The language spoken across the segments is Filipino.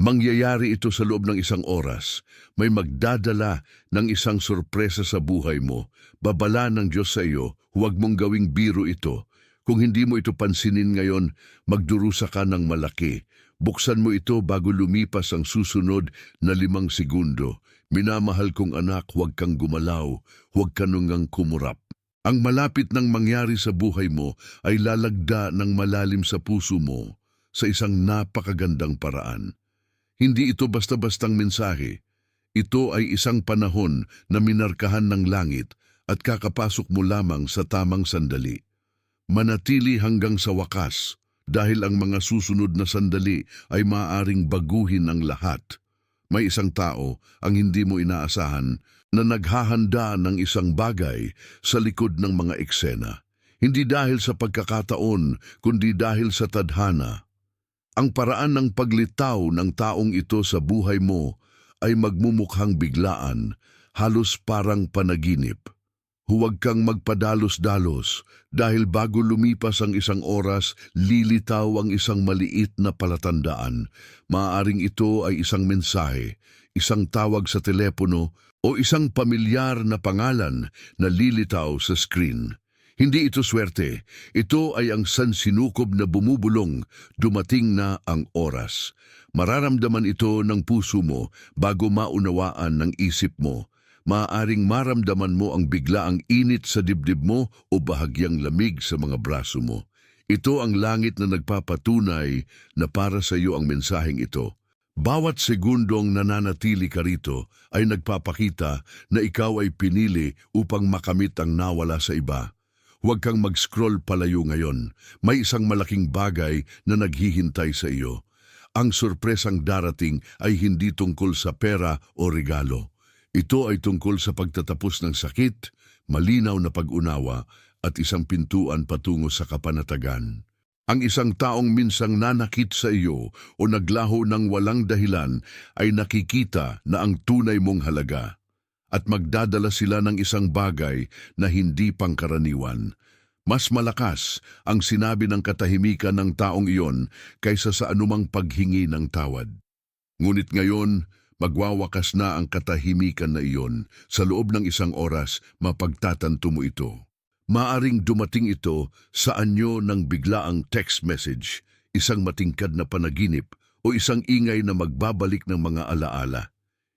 Mangyayari ito sa loob ng isang oras. May magdadala ng isang sorpresa sa buhay mo. Babala ng Diyos sa iyo, huwag mong gawing biro ito. Kung hindi mo ito pansinin ngayon, magdurusa ka ng malaki. Buksan mo ito bago lumipas ang susunod na 5 segundo. Minamahal kong anak, huwag kang gumalaw, huwag ka nungang kumurap. Ang malapit nang mangyari sa buhay mo ay lalagda ng malalim sa puso mo sa isang napakagandang paraan. Hindi ito basta-bastang mensahe. Ito ay isang panahon na minarkahan ng langit at kakapasok mo lamang sa tamang sandali. Manatili hanggang sa wakas dahil ang mga susunod na sandali ay maaaring baguhin ang lahat. May isang tao ang hindi mo inaasahan na naghahanda ng isang bagay sa likod ng mga eksena. Hindi dahil sa pagkakataon, kundi dahil sa tadhana. Ang paraan ng paglitaw ng taong ito sa buhay mo ay magmumukhang biglaan, halos parang panaginip. Huwag kang magpadalos-dalos dahil bago lumipas ang isang oras, lilitaw ang isang maliit na palatandaan. Maaaring ito ay isang mensahe, isang tawag sa telepono o isang pamilyar na pangalan na lilitaw sa screen. Hindi ito swerte, ito ay ang sansinukob na bumubulong, dumating na ang oras. Mararamdaman ito ng puso mo bago maunawaan ng isip mo. Maaaring maramdaman mo ang biglaang init sa dibdib mo o bahagyang lamig sa mga braso mo. Ito ang langit na nagpapatunay na para sa iyo ang mensaheng ito. Bawat segundong nananatili ka rito ay nagpapakita na ikaw ay pinili upang makamit ang nawala sa iba. Huwag kang mag-scroll palayo ngayon. May isang malaking bagay na naghihintay sa iyo. Ang sorpresang darating ay hindi tungkol sa pera o regalo. Ito ay tungkol sa pagtatapos ng sakit, malinaw na pag-unawa at isang pintuan patungo sa kapanatagan. Ang isang taong minsang nanakit sa iyo o naglaho ng walang dahilan ay nakikita na ang tunay mong halaga. At magdadala sila ng isang bagay na hindi pangkaraniwan. Mas malakas ang sinabi ng katahimikan ng taong iyon kaysa sa anumang paghingi ng tawad. Ngunit ngayon, magwawakas na ang katahimikan na iyon. Sa loob ng isang oras, mapagtatanto mo ito. Maaring dumating ito sa anyo ng biglaang text message, isang matingkad na panaginip o isang ingay na magbabalik ng mga alaala.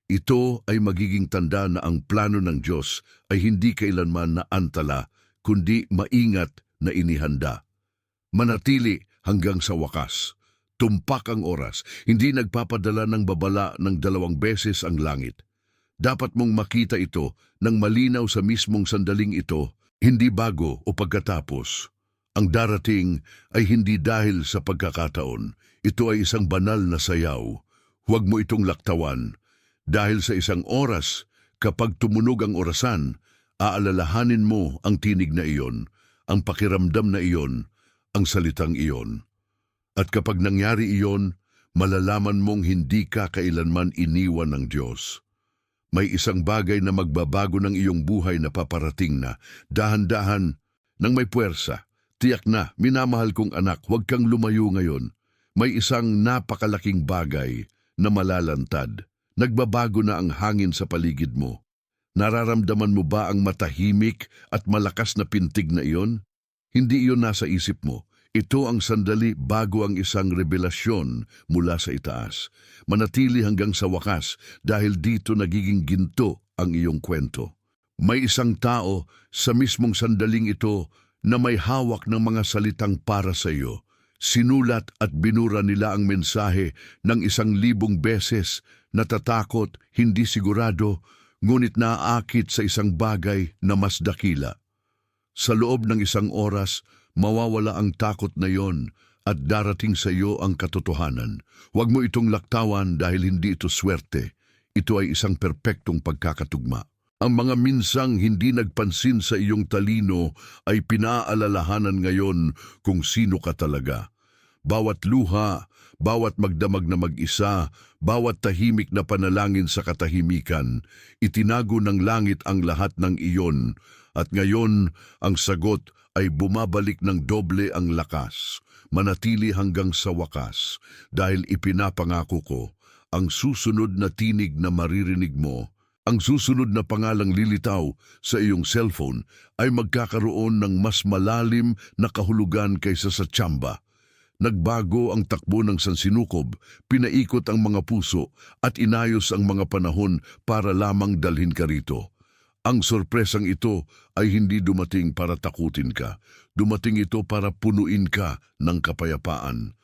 Ito ay magiging tanda na ang plano ng Diyos ay hindi kailanman naantala, kundi maingat na inihanda. Manatili hanggang sa wakas. Tumpak ang oras, hindi nagpapadala ng babala ng 2 beses ang langit. Dapat mong makita ito ng malinaw sa mismong sandaling ito, hindi bago o pagkatapos. Ang darating ay hindi dahil sa pagkakataon. Ito ay isang banal na sayaw. Huwag mo itong laktawan. Dahil sa isang oras, kapag tumunog ang orasan, aalalahanin mo ang tinig na iyon, ang pakiramdam na iyon, ang salitang iyon. At kapag nangyari iyon, malalaman mong hindi ka kailanman iniwan ng Diyos. May isang bagay na magbabago ng iyong buhay na paparating na, dahan-dahan, nang may puwersa. Tiyak na, minamahal kong anak, huwag kang lumayo ngayon. May isang napakalaking bagay na malalantad. Nagbabago na ang hangin sa paligid mo. Nararamdaman mo ba ang matahimik at malakas na pintig na iyon? Hindi iyon nasa isip mo. Ito ang sandali bago ang isang revelasyon mula sa itaas. Manatili hanggang sa wakas dahil dito nagiging ginto ang iyong kwento. May isang tao sa mismong sandaling ito na may hawak ng mga salitang para sa iyo. Sinulat at binura nila ang mensahe ng 1,000 beses. Natatakot, hindi sigurado, ngunit naaakit sa isang bagay na mas dakila. Sa loob ng isang oras, mawawala ang takot na iyon at darating sa iyo ang katotohanan. Huwag mo itong laktawan dahil hindi ito swerte. Ito ay isang perpektong pagkakatugma. Ang mga minsang hindi nagpansin sa iyong talino ay pinaalalahanan ngayon kung sino ka talaga. Bawat luha, bawat magdamag na mag-isa, bawat tahimik na panalangin sa katahimikan, itinago ng langit ang lahat ng iyon, at ngayon ang sagot ay bumabalik ng doble ang lakas. Manatili hanggang sa wakas, dahil ipinapangako ko, ang susunod na tinig na maririnig mo, ang susunod na pangalang lilitaw sa iyong cellphone ay magkakaroon ng mas malalim na kahulugan kaysa sa tsamba. Nagbago ang takbo ng sansinukob, pinaikot ang mga puso at inayos ang mga panahon para lamang dalhin ka rito. Ang sorpresang ito ay hindi dumating para takutin ka. Dumating ito para punuin ka ng kapayapaan.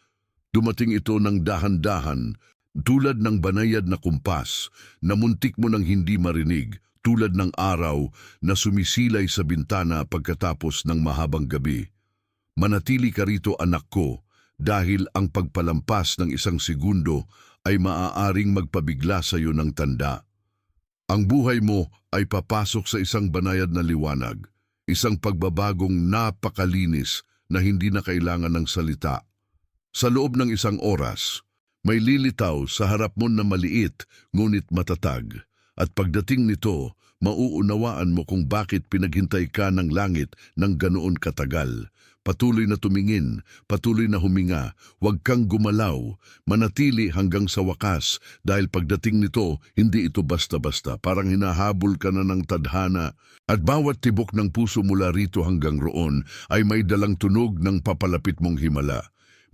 Dumating ito ng dahan-dahan, tulad ng banayad na kumpas na muntik mo nang hindi marinig, tulad ng araw na sumisilay sa bintana pagkatapos ng mahabang gabi. Manatili ka rito, anak ko, dahil ang pagpalampas ng isang segundo ay maaaring magpabigla sa iyo ng tanda. Ang buhay mo ay papasok sa isang banayad na liwanag, isang pagbabagong napakalinis na hindi na kailangan ng salita. Sa loob ng isang oras, may lilitaw sa harap mo na maliit ngunit matatag, at pagdating nito, mauunawaan mo kung bakit pinaghintay ka ng langit ng ganoon katagal. Patuloy na tumingin, patuloy na huminga, huwag kang gumalaw, manatili hanggang sa wakas dahil pagdating nito, hindi ito basta-basta, parang hinahabol ka na ng tadhana at bawat tibok ng puso mula rito hanggang roon ay may dalang tunog ng papalapit mong himala.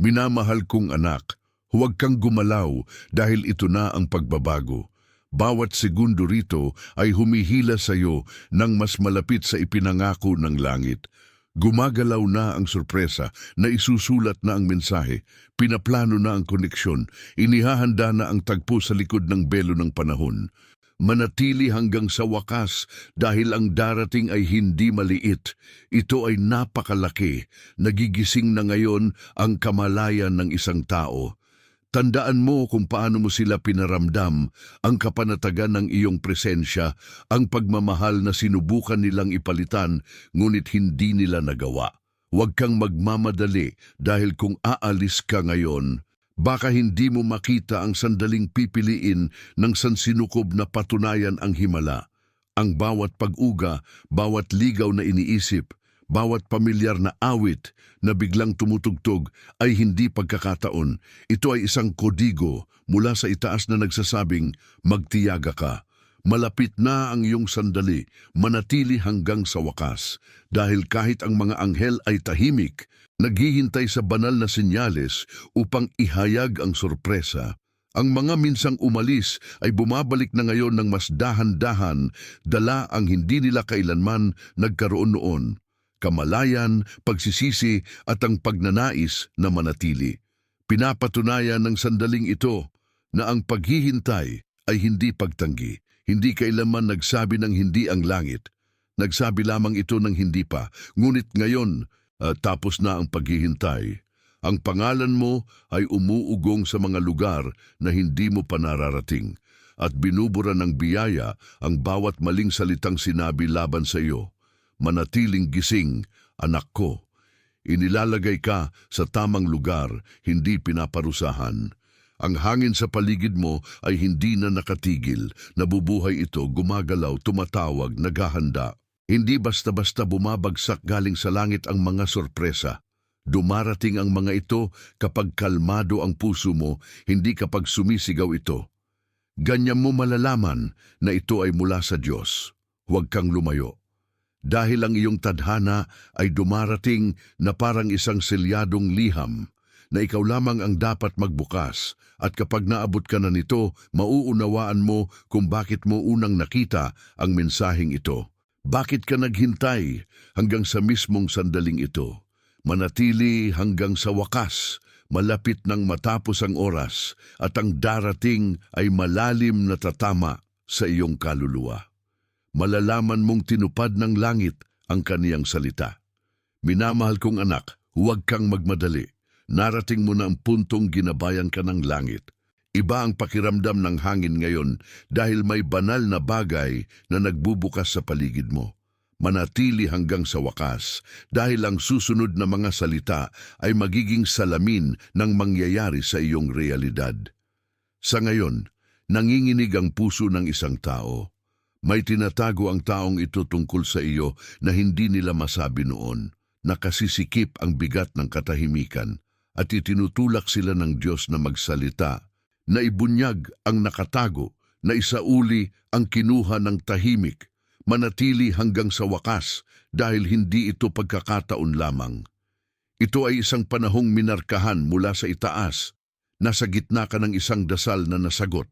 Minamahal kong anak, huwag kang gumalaw dahil ito na ang pagbabago. Bawat segundo rito ay humihila sa iyo ng mas malapit sa ipinangako ng langit. Gumagalaw na ang sorpresa na isusulat na ang mensahe, pinaplano na ang koneksyon, inihahanda na ang tagpo sa likod ng belo ng panahon. Manatili hanggang sa wakas dahil ang darating ay hindi maliit. Ito ay napakalaki, nagigising na ngayon ang kamalayan ng isang tao. Tandaan mo kung paano mo sila pinaramdam, ang kapanatagan ng iyong presensya, ang pagmamahal na sinubukan nilang ipalitan, ngunit hindi nila nagawa. Huwag kang magmamadali dahil kung aalis ka ngayon, baka hindi mo makita ang sandaling pipiliin ng sansinukob na patunayan ang himala. Ang bawat pag-uga, bawat ligaw na iniisip, bawat pamilyar na awit na biglang tumutugtog ay hindi pagkakataon. Ito ay isang kodigo mula sa itaas na nagsasabing, magtiyaga ka. Malapit na ang iyong sandali, manatili hanggang sa wakas. Dahil kahit ang mga anghel ay tahimik, naghihintay sa banal na senyales upang ihayag ang sorpresa. Ang mga minsang umalis ay bumabalik na ngayon ng mas dahan-dahan, dala ang hindi nila kailanman nagkaroon noon. Kamalayan, pagsisisi at ang pagnanais na manatili. Pinapatunayan ng sandaling ito na ang paghihintay ay hindi pagtanggi. Hindi kailanman nagsabi ng hindi ang langit. Nagsabi lamang ito ng hindi pa. Ngunit ngayon, tapos na ang paghihintay. Ang pangalan mo ay umuugong sa mga lugar na hindi mo pa nararating. At binubura ng biyaya ang bawat maling salitang sinabi laban sa iyo. Manatiling gising, anak ko. Inilalagay ka sa tamang lugar, hindi pinaparusahan. Ang hangin sa paligid mo ay hindi na nakatigil. Nabubuhay ito, gumagalaw, tumatawag, naghahanda. Hindi basta-basta bumabagsak galing sa langit ang mga sorpresa. Dumarating ang mga ito kapag kalmado ang puso mo, hindi kapag sumisigaw ito. Ganyan mo malalaman na ito ay mula sa Diyos. Huwag kang lumayo. Dahil ang iyong tadhana ay dumarating na parang isang selyadong liham, na ikaw lamang ang dapat magbukas, at kapag naabot ka na nito, mauunawaan mo kung bakit mo unang nakita ang mensaheng ito. Bakit ka naghintay hanggang sa mismong sandaling ito? Manatili hanggang sa wakas, malapit nang matapos ang oras, at ang darating ay malalim na tatama sa iyong kaluluwa. Malalaman mong tinupad ng langit ang kaniyang salita. Minamahal kong anak, huwag kang magmadali. Narating mo na ang puntong ginabayan ka ng langit. Iba ang pakiramdam ng hangin ngayon dahil may banal na bagay na nagbubukas sa paligid mo. Manatili hanggang sa wakas dahil ang susunod na mga salita ay magiging salamin ng mangyayari sa iyong realidad. Sa ngayon, nanginginig ang puso ng isang tao. May tinatago ang taong ito tungkol sa iyo na hindi nila masabi noon. Nakasisikip ang bigat ng katahimikan at itinutulak sila ng Diyos na magsalita. na ibunyag ang nakatago, na isauli ang kinuha ng tahimik, manatili hanggang sa wakas dahil hindi ito pagkakataon lamang. Ito ay isang panahong minarkahan mula sa itaas, nasa gitna ka ng isang dasal na nasagot.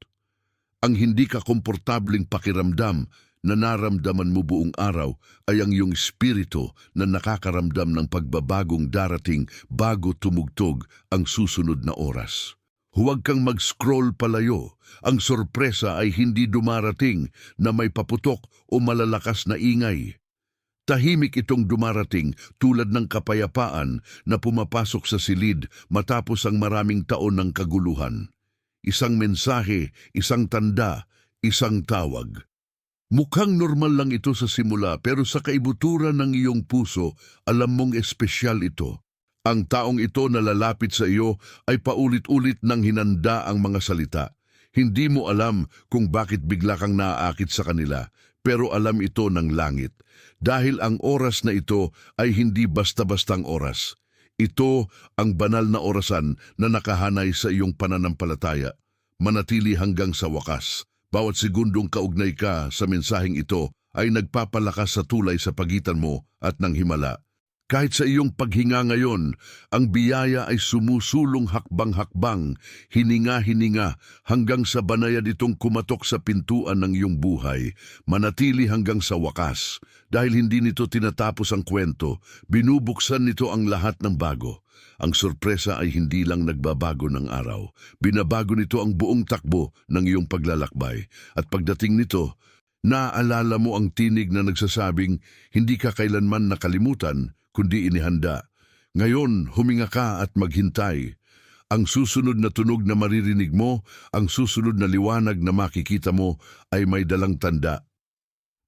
Ang hindi ka komportabling pakiramdam na naramdaman mo buong araw ay ang iyong espiritu na nakakaramdam ng pagbabagong darating bago tumugtog ang susunod na oras. Huwag kang mag-scroll palayo. Ang sorpresa ay hindi dumarating na may paputok o malalakas na ingay. Tahimik itong dumarating tulad ng kapayapaan na pumapasok sa silid matapos ang maraming taon ng kaguluhan. Isang mensahe, isang tanda, isang tawag. Mukhang normal lang ito sa simula pero sa kaibuturan ng iyong puso, alam mong espesyal ito. Ang taong ito na lalapit sa iyo ay paulit-ulit nang hinanda ang mga salita. Hindi mo alam kung bakit bigla kang naaakit sa kanila, pero alam ito ng langit. Dahil ang oras na ito ay hindi basta-bastang oras. Ito ang banal na orasan na nakahanay sa iyong pananampalataya. Manatili hanggang sa wakas. Bawat segundong kaugnay ka sa mensaheng ito ay nagpapalakas sa tulay sa pagitan mo at ng himala. Kahit sa iyong paghinga ngayon, ang biyaya ay sumusulong hakbang-hakbang, hininga-hininga hanggang sa banayad itong kumatok sa pintuan ng iyong buhay. Manatili hanggang sa wakas. Dahil hindi nito tinatapos ang kwento, binubuksan nito ang lahat ng bago. Ang sorpresa ay hindi lang nagbabago ng araw. Binabago nito ang buong takbo ng iyong paglalakbay. At pagdating nito, naaalala mo ang tinig na nagsasabing, hindi ka kailanman nakalimutan, kundi inihanda. Ngayon, huminga ka at maghintay. Ang susunod na tunog na maririnig mo, ang susunod na liwanag na makikita mo ay may dalang tanda.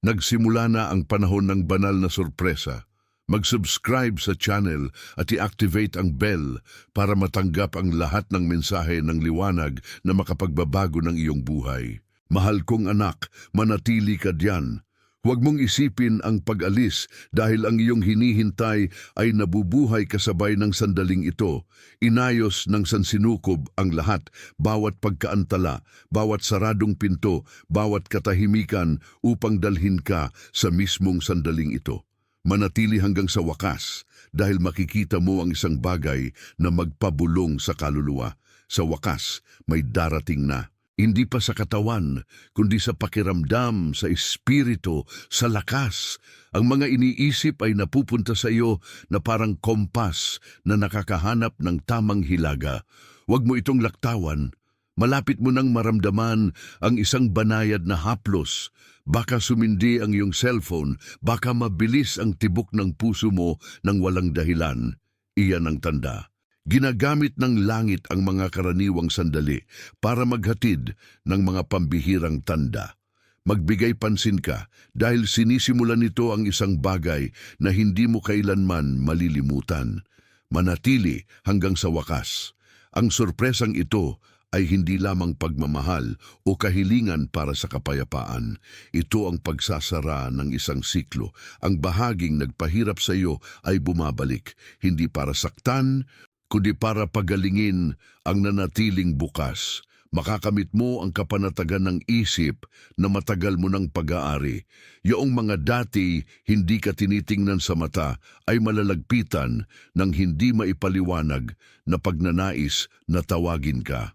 Nagsimula na ang panahon ng banal na sorpresa. Mag-subscribe sa channel at i-activate ang bell para matanggap ang lahat ng mensahe ng liwanag na makapagbabago ng iyong buhay. Mahal kong anak, manatili ka diyan. Huwag mong isipin ang pag-alis dahil ang iyong hinihintay ay nabubuhay kasabay ng sandaling ito. Inayos ng sansinukob ang lahat, bawat pagkaantala, bawat saradong pinto, bawat katahimikan upang dalhin ka sa mismong sandaling ito. Manatili hanggang sa wakas dahil makikita mo ang isang bagay na magpabulong sa kaluluwa. Sa wakas, may darating na. Hindi pa sa katawan, kundi sa pakiramdam, sa espiritu, sa lakas. Ang mga iniisip ay napupunta sa iyo na parang kompas na nakakahanap ng tamang hilaga. Huwag mo itong laktawan. Malapit mo nang maramdaman ang isang banayad na haplos. Baka sumindi ang iyong cellphone, baka mabilis ang tibok ng puso mo nang walang dahilan. Iyan ang tanda. Ginagamit ng langit ang mga karaniwang sandali para maghatid ng mga pambihirang tanda. Magbigay pansin ka dahil sinisimulan nito ang isang bagay na hindi mo kailanman malilimutan. Manatili hanggang sa wakas. Ang sorpresang ito ay hindi lamang pagmamahal o kahilingan para sa kapayapaan. Ito ang pagsasara ng isang siklo. Ang bahaging nagpahirap sa iyo ay bumabalik, hindi para saktan, kundi para pagalingin ang nanatiling bukas. Makakamit mo ang kapanatagan ng isip na matagal mo ng pag-aari. Yoong mga dati hindi ka tinitingnan sa mata ay malalagpitan ng hindi maipaliwanag na pagnanais na tawagin ka.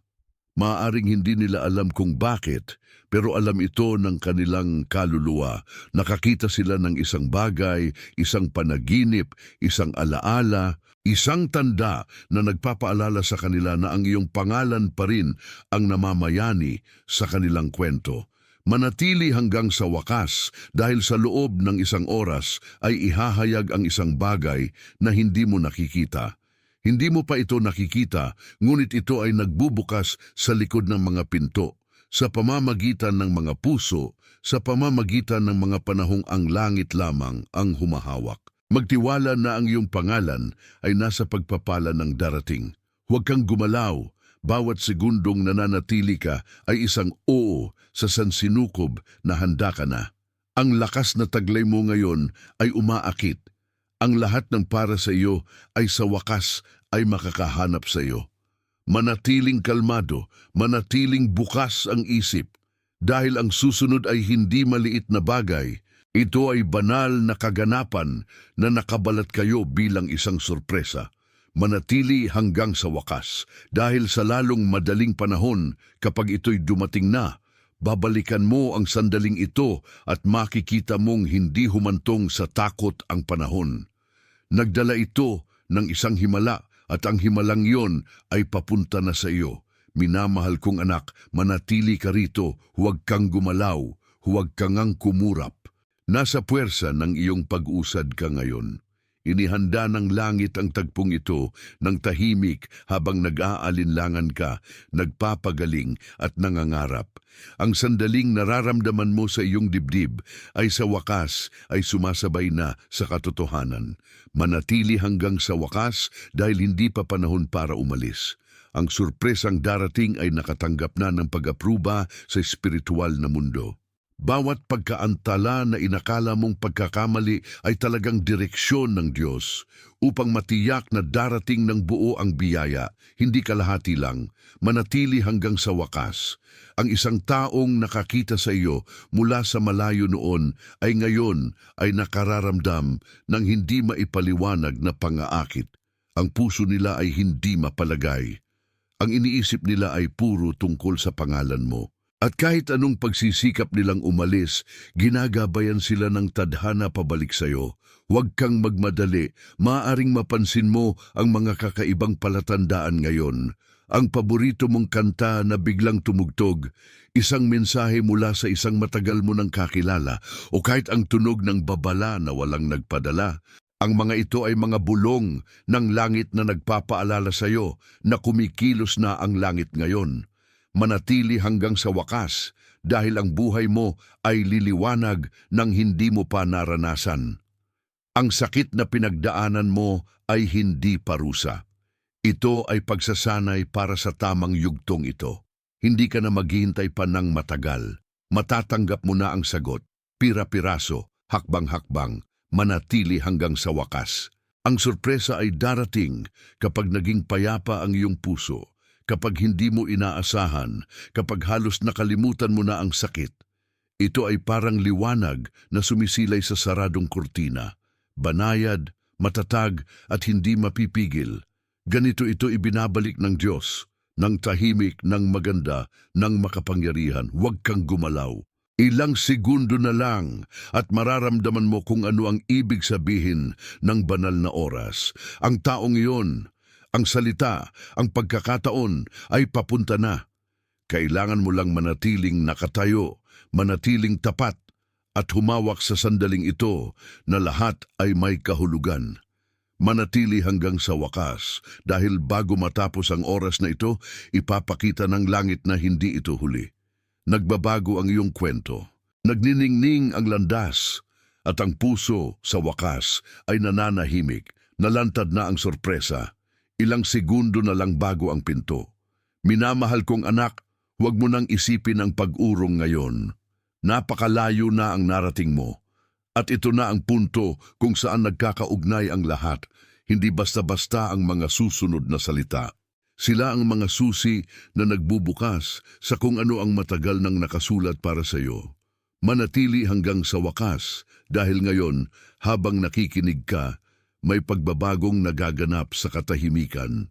Maaaring hindi nila alam kung bakit, pero alam ito ng kanilang kaluluwa. Nakakita sila ng isang bagay, isang panaginip, isang alaala, isang tanda na nagpapaalala sa kanila na ang iyong pangalan pa rin ang namamayani sa kanilang kwento. Manatili hanggang sa wakas dahil sa loob ng isang oras ay ihahayag ang isang bagay na hindi mo nakikita. Hindi mo pa ito nakikita, ngunit ito ay nagbubukas sa likod ng mga pinto, sa pamamagitan ng mga puso, sa pamamagitan ng mga panahong ang langit lamang ang humahawak. Magtiwala na ang iyong pangalan ay nasa pagpapala ng darating. Huwag kang gumalaw, bawat segundong nananatili ka ay isang oo sa sansinukob na handa ka na. Ang lakas na taglay mo ngayon ay umaakit. Ang lahat ng para sa iyo ay sa wakas ay makakahanap sa iyo. Manatiling kalmado, manatiling bukas ang isip. Dahil ang susunod ay hindi maliit na bagay, ito ay banal na kaganapan na nakabalat kayo bilang isang sorpresa. Manatili hanggang sa wakas, dahil sa lalong madaling panahon kapag ito'y dumating na, babalikan mo ang sandaling ito at makikita mong hindi humantong sa takot ang panahon. Nagdala ito ng isang himala at ang himalang iyon ay papunta na sa iyo. Minamahal kong anak, manatili ka rito, huwag kang gumalaw, huwag kang kumurap. Nasa puwersa ng iyong pag-usad ka ngayon. Inihanda ng langit ang tagpong ito ng tahimik habang nag-aalinlangan ka, nagpapagaling at nangangarap. Ang sandaling nararamdaman mo sa iyong dibdib ay sa wakas ay sumasabay na sa katotohanan. Manatili hanggang sa wakas dahil hindi pa panahon para umalis. Ang surpresang darating ay nakatanggap na ng pag-apruba sa espiritual na mundo. Bawat pagkaantala na inakala mong pagkakamali ay talagang direksyon ng Diyos upang matiyak na darating ng buo ang biyaya, hindi kalahati lang, manatili hanggang sa wakas. Ang isang taong nakakita sa iyo mula sa malayo noon ay ngayon ay nakararamdam ng hindi maipaliwanag na pangaakit. Ang puso nila ay hindi mapalagay. Ang iniisip nila ay puro tungkol sa pangalan mo. At kahit anong pagsisikap nilang umalis, ginagabayan sila ng tadhana pabalik sa iyo. Huwag kang magmadali, maaaring mapansin mo ang mga kakaibang palatandaan ngayon. Ang paborito mong kanta na biglang tumugtog, isang mensahe mula sa isang matagal mo nang kakilala, o kahit ang tunog ng babala na walang nagpadala. Ang mga ito ay mga bulong ng langit na nagpapaalala sa iyo na kumikilos na ang langit ngayon. Manatili hanggang sa wakas dahil ang buhay mo ay liliwanag ng hindi mo pa naranasan. Ang sakit na pinagdaanan mo ay hindi parusa. Ito ay pagsasanay para sa tamang yugtong ito. Hindi ka na maghihintay pa ng matagal. Matatanggap mo na ang sagot. Pira-piraso, hakbang-hakbang, manatili hanggang sa wakas. Ang sorpresa ay darating kapag naging payapa ang iyong puso. Kapag hindi mo inaasahan, kapag halos nakalimutan mo na ang sakit. Ito ay parang liwanag na sumisilay sa saradong kurtina. Banayad, matatag at hindi mapipigil. Ganito ito ibinabalik ng Diyos, ng tahimik, ng maganda, ng makapangyarihan. Huwag kang gumalaw. Ilang segundo na lang at mararamdaman mo kung ano ang ibig sabihin ng banal na oras. Ang taong iyon, ang salita, ang pagkakataon ay papunta na. Kailangan mo lang manatiling nakatayo, manatiling tapat, at humawak sa sandaling ito na lahat ay may kahulugan. Manatili hanggang sa wakas dahil bago matapos ang oras na ito, ipapakita ng langit na hindi ito huli. Nagbabago ang iyong kwento. Nagniningning ang landas at ang puso sa wakas ay nananahimik. Nalantad na ang sorpresa. Ilang segundo na lang bago ang pinto. Minamahal kong anak, huwag mo nang isipin ang pag-urong ngayon. Napakalayo na ang narating mo. At ito na ang punto kung saan nagkakaugnay ang lahat, hindi basta-basta ang mga susunod na salita. Sila ang mga susi na nagbubukas sa kung ano ang matagal nang nakasulat para sa iyo. Manatili hanggang sa wakas dahil ngayon, habang nakikinig ka, may pagbabagong nagaganap sa katahimikan.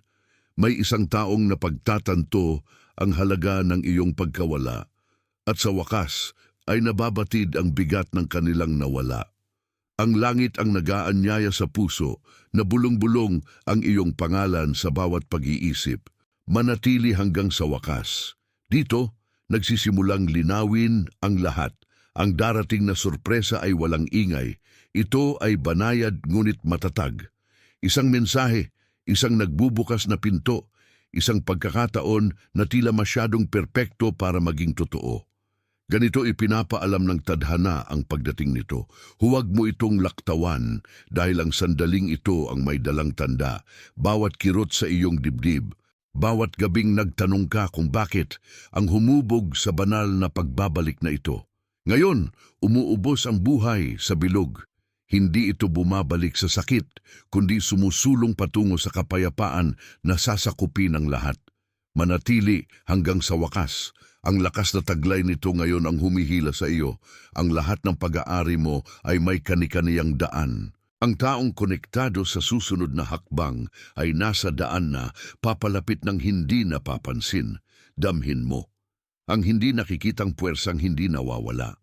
May isang taong napagtatanto ang halaga ng iyong pagkawala. At sa wakas ay nababatid ang bigat ng kanilang nawala. Ang langit ang nagaanyaya sa puso na bulong-bulong ang iyong pangalan sa bawat pag-iisip. Manatili hanggang sa wakas. Dito, nagsisimulang linawin ang lahat. Ang darating na sorpresa ay walang ingay. Ito ay banayad ngunit matatag. Isang mensahe, isang nagbubukas na pinto, isang pagkakataon na tila masyadong perpekto para maging totoo. Ganito ipinapaalam ng tadhana ang pagdating nito. Huwag mo itong laktawan dahil ang sandaling ito ang may dalang tanda. Bawat kirot sa iyong dibdib, bawat gabing nagtanong ka kung bakit, ang humubog sa banal na pagbabalik na ito. Ngayon, umuubos ang buhay sa bilog. Hindi ito bumabalik sa sakit, kundi sumusulong patungo sa kapayapaan na sasakupin ang lahat. Manatili hanggang sa wakas. Ang lakas na taglay nito ngayon ang humihila sa iyo. Ang lahat ng pag-aari mo ay may kani-kaniyang daan. Ang taong konektado sa susunod na hakbang ay nasa daan na papalapit ng hindi napapansin. Damhin mo. Ang hindi nakikitang puwersang hindi nawawala.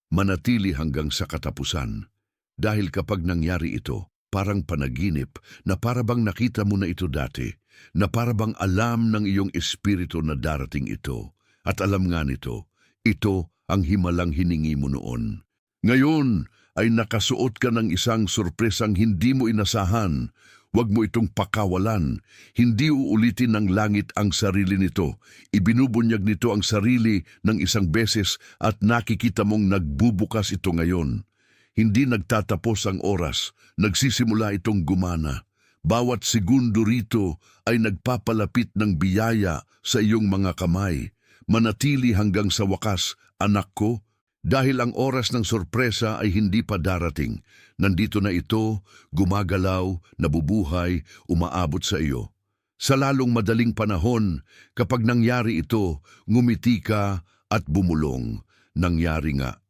Manatili hanggang sa katapusan. Dahil kapag nangyari ito, parang panaginip na parabang nakita mo na ito dati, na parabang alam ng iyong espiritu na darating ito. At alam nga nito, ito ang himalang hiningi mo noon. Ngayon ay nakasuot ka ng isang sorpresang hindi mo inasahan. Huwag mo itong pakawalan. Hindi uulitin ng langit ang sarili nito. Ibinubunyag nito ang sarili ng isang beses at nakikita mong nagbubukas ito ngayon. Hindi nagtatapos ang oras, nagsisimula itong gumana. Bawat segundo rito ay nagpapalapit ng biyaya sa iyong mga kamay. Manatili hanggang sa wakas, anak ko, dahil ang oras ng sorpresa ay hindi pa darating. Nandito na ito, gumagalaw, nabubuhay, umaabot sa iyo. Sa lalong madaling panahon, kapag nangyari ito, ngumiti ka at bumulong. Nangyari nga.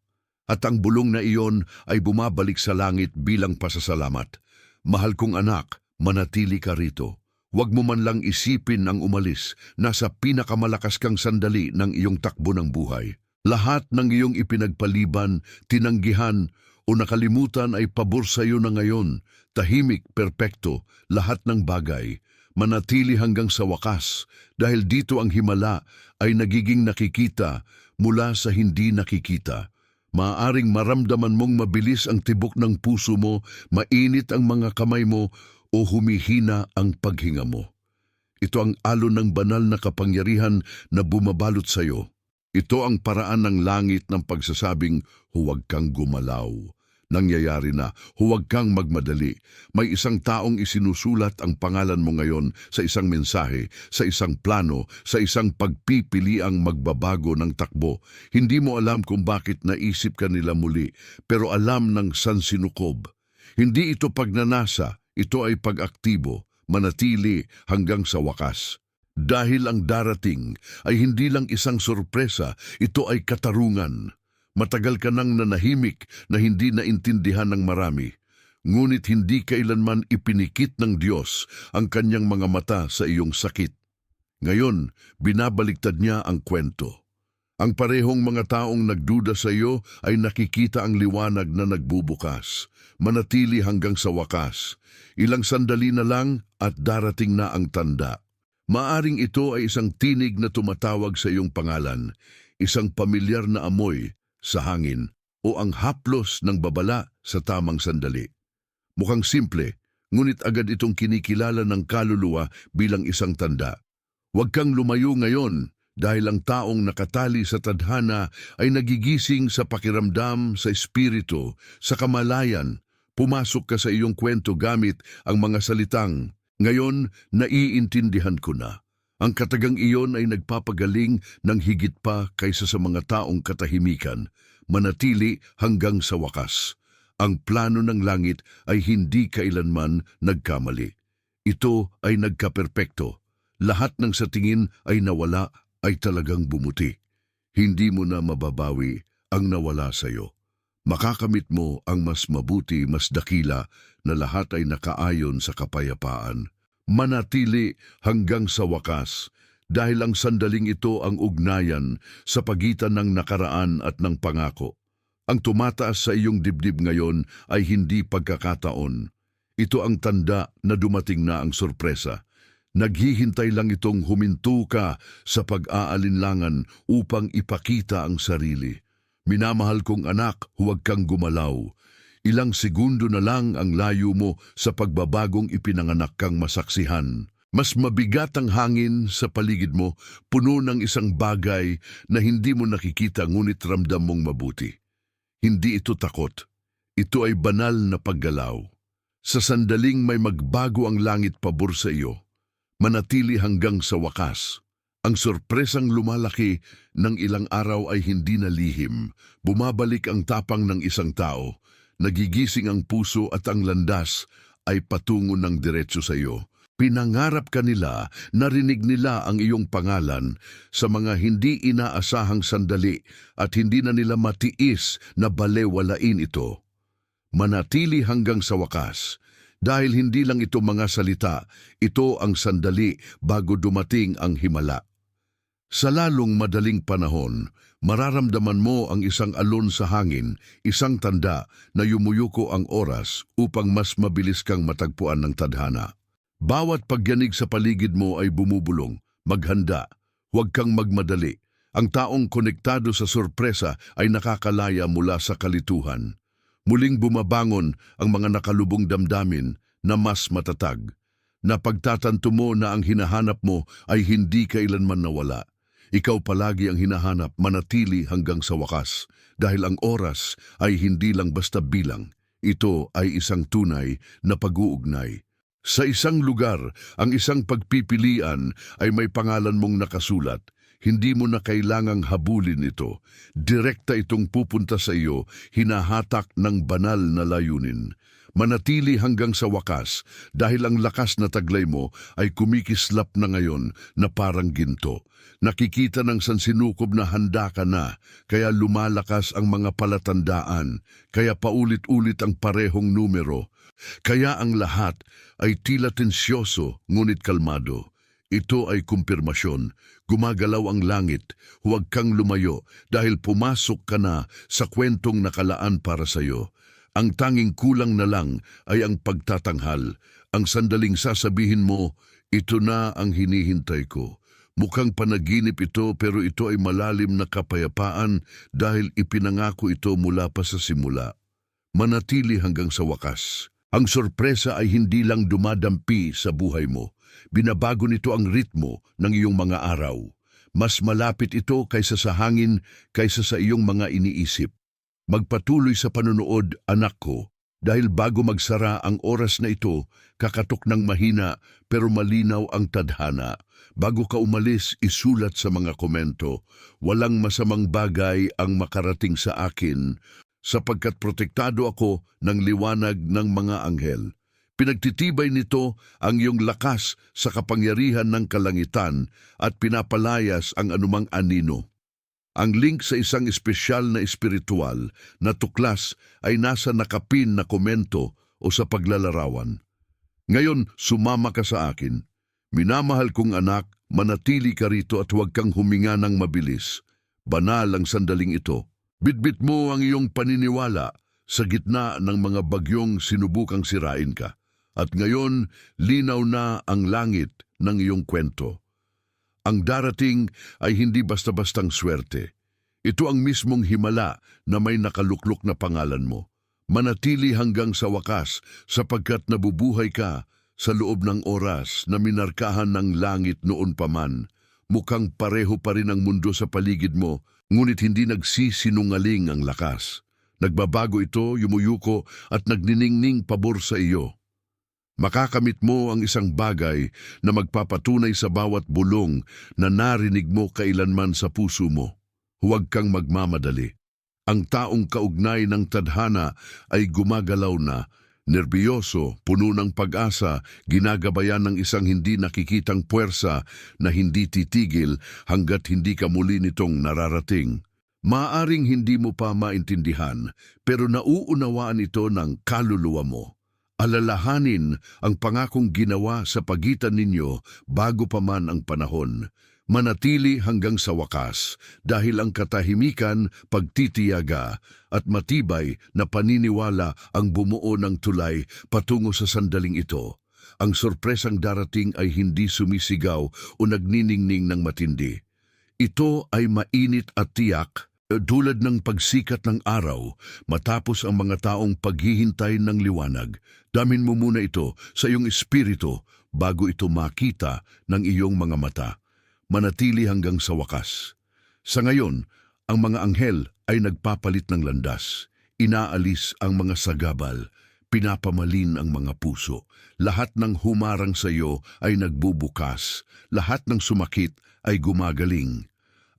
At ang bulong na iyon ay bumabalik sa langit bilang pasasalamat. Mahal kong anak, manatili ka rito. Huwag mo man lang isipin ang umalis. Nasa pinakamalakas kang sandali ng iyong takbo ng buhay. Lahat ng iyong ipinagpaliban, tinanggihan o nakalimutan ay pabor sa iyo na ngayon. Tahimik, perpekto, lahat ng bagay. Manatili hanggang sa wakas dahil dito ang himala ay nagiging nakikita mula sa hindi nakikita. Maaaring maramdaman mong mabilis ang tibok ng puso mo, mainit ang mga kamay mo, o humihina ang paghinga mo. Ito ang alon ng banal na kapangyarihan na bumabalot sa iyo. Ito ang paraan ng langit ng pagsasabing, huwag kang gumalaw. Nangyayari na, huwag kang magmadali. May isang taong isinusulat ang pangalan mo ngayon sa isang mensahe, sa isang plano, sa isang pagpipiliang magbabago ng takbo. Hindi mo alam kung bakit naisip ka nila muli, pero alam ng sansinukob. Hindi ito pagnanasa, ito ay pag-aktibo, manatili hanggang sa wakas. Dahil ang darating ay hindi lang isang sorpresa, ito ay katarungan. Matagal ka nang nanahimik na hindi naintindihan ng marami. Ngunit hindi kailanman ipinikit ng Diyos ang kanyang mga mata sa iyong sakit. Ngayon, binabaliktad niya ang kwento. Ang parehong mga taong nagduda sa iyo ay nakikita ang liwanag na nagbubukas. Manatili hanggang sa wakas. Ilang sandali na lang at darating na ang tanda. Maaring ito ay isang tinig na tumatawag sa iyong pangalan, isang pamilyar na amoy sa hangin, o ang haplos ng babala sa tamang sandali. Mukhang simple, ngunit agad itong kinikilala ng kaluluwa bilang isang tanda. Huwag kang lumayo ngayon dahil ang taong nakatali sa tadhana ay nagigising sa pakiramdam, sa espiritu, sa kamalayan. Pumasok ka sa iyong kwento gamit ang mga salitang, ngayon naiintindihan ko na. Ang katagang iyon ay nagpapagaling ng higit pa kaysa sa mga taong katahimikan. Manatili hanggang sa wakas. Ang plano ng langit ay hindi kailanman nagkamali. Ito ay nagkaperpekto. Lahat ng sa tingin ay nawala ay talagang bumuti. Hindi mo na mababawi ang nawala sa iyo. Makakamit mo ang mas mabuti, mas dakila na lahat ay nakaayon sa kapayapaan. Manatili hanggang sa wakas dahil ang sandaling ito ang ugnayan sa pagitan ng nakaraan at ng pangako. Ang tumataas sa iyong dibdib ngayon ay hindi pagkakataon. Ito ang tanda na dumating na ang sorpresa. Naghihintay lang itong huminto ka sa pag-aalinlangan upang ipakita ang sarili. Minamahal kong anak, huwag kang gumalaw. Ilang segundo na lang ang layo mo sa pagbabagong ipinanganak kang masaksihan. Mas mabigat ang hangin sa paligid mo, puno ng isang bagay na hindi mo nakikita ngunit ramdam mong mabuti. Hindi ito takot. Ito ay banal na paggalaw. Sa sandaling may magbago ang langit pabor sa iyo. Manatili hanggang sa wakas. Ang sorpresang lumalaki ng ilang araw ay hindi na lihim. Bumabalik ang tapang ng isang tao. Nagigising ang puso at ang landas ay patungo ng diretso sa iyo. Pinangarap ka nila, narinig nila ang iyong pangalan sa mga hindi inaasahang sandali at hindi na nila matiis na balewalain ito. Manatili hanggang sa wakas. Dahil hindi lang ito mga salita, ito ang sandali bago dumating ang himala. Sa lalong madaling panahon, mararamdaman mo ang isang alon sa hangin, isang tanda na yumuyuko ang oras upang mas mabilis kang matagpuan ng tadhana. Bawat pagyanig sa paligid mo ay bumubulong, maghanda, huwag kang magmadali. Ang taong konektado sa sorpresa ay nakakalaya mula sa kalituhan. Muling bumabangon ang mga nakalubong damdamin na mas matatag. Napagtatanto mo na ang hinahanap mo ay hindi kailanman nawala. Ikaw palagi ang hinahanap, manatili hanggang sa wakas. Dahil ang oras ay hindi lang basta bilang. Ito ay isang tunay na pag-uugnay. Sa isang lugar, ang isang pagpipilian ay may pangalan mong nakasulat. Hindi mo na kailangang habulin ito. Direkta itong pupunta sa iyo, hinahatak ng banal na layunin. Manatili hanggang sa wakas dahil ang lakas na taglay mo ay kumikislap na ngayon na parang ginto. Nakikita ng sansinukob na handa ka na, kaya lumalakas ang mga palatandaan, kaya paulit-ulit ang parehong numero. Kaya ang lahat ay tila tensyoso ngunit kalmado. Ito ay kumpirmasyon. Gumagalaw ang langit. Huwag kang lumayo dahil pumasok ka na sa kwentong nakalaan para sa iyo. Ang tanging kulang na lang ay ang pagtatanghal. Ang sandaling sasabihin mo, ito na ang hinihintay ko. Mukhang panaginip ito pero ito ay malalim na kapayapaan dahil ipinangako ito mula pa sa simula. Manatili hanggang sa wakas. Ang sorpresa ay hindi lang dumadampi sa buhay mo. Binabago nito ang ritmo ng iyong mga araw. Mas malapit ito kaysa sa hangin, kaysa sa iyong mga iniisip. Magpatuloy sa panonood, anak ko, dahil bago magsara ang oras na ito, kakatok ng mahina pero malinaw ang tadhana. Bago ka umalis, isulat sa mga komento, walang masamang bagay ang makarating sa akin, sapagkat protektado ako ng liwanag ng mga anghel. Pinagtitibay nito ang iyong lakas sa kapangyarihan ng kalangitan at pinapalayas ang anumang anino. Ang link sa isang espesyal na espiritual na tuklas ay nasa nakapin na komento o sa paglalarawan. Ngayon, sumama ka sa akin. Minamahal kong anak, manatili ka rito at huwag kang huminga ng mabilis. Banal ang sandaling ito. Bitbit mo ang iyong paniniwala sa gitna ng mga bagyong sinubukang sirain ka. At ngayon, linaw na ang langit ng iyong kwento. Ang darating ay hindi basta-bastang swerte. Ito ang mismong himala na may nakaluklok na pangalan mo. Manatili hanggang sa wakas sapagkat nabubuhay ka sa loob ng oras na minarkahan ng langit noon pa man. Mukhang pareho pa rin ang mundo sa paligid mo, ngunit hindi nagsisinungaling ang lakas. Nagbabago ito, yumuyuko at nagniningning pabor sa iyo. Makakamit mo ang isang bagay na magpapatunay sa bawat bulong na narinig mo kailanman sa puso mo. Huwag kang magmamadali. Ang taong kaugnay ng tadhana ay gumagalaw na, nerbiyoso, puno ng pag-asa, ginagabayan ng isang hindi nakikitang puwersa na hindi titigil hanggat hindi ka muli nitong nararating. Maaring hindi mo pa maintindihan, pero nauunawaan ito ng kaluluwa mo. Alalahanin ang pangakong ginawa sa pagitan ninyo bago pa man ang panahon. Manatili hanggang sa wakas dahil ang katahimikan, pagtitiyaga at matibay na paniniwala ang bumuo ng tulay patungo sa sandaling ito. Ang sorpresang darating ay hindi sumisigaw o nagniningning ng matindi. Ito ay mainit at tiyak, tulad ng pagsikat ng araw matapos ang mga taong paghihintay ng liwanag. Damin mo muna ito sa iyong espiritu bago ito makita ng iyong mga mata. Manatili hanggang sa wakas. Sa ngayon, ang mga anghel ay nagpapalit ng landas. Inaalis ang mga sagabal, pinapamalin ang mga puso. Lahat ng humarang sa iyo ay nagbubukas. Lahat ng sumakit ay gumagaling.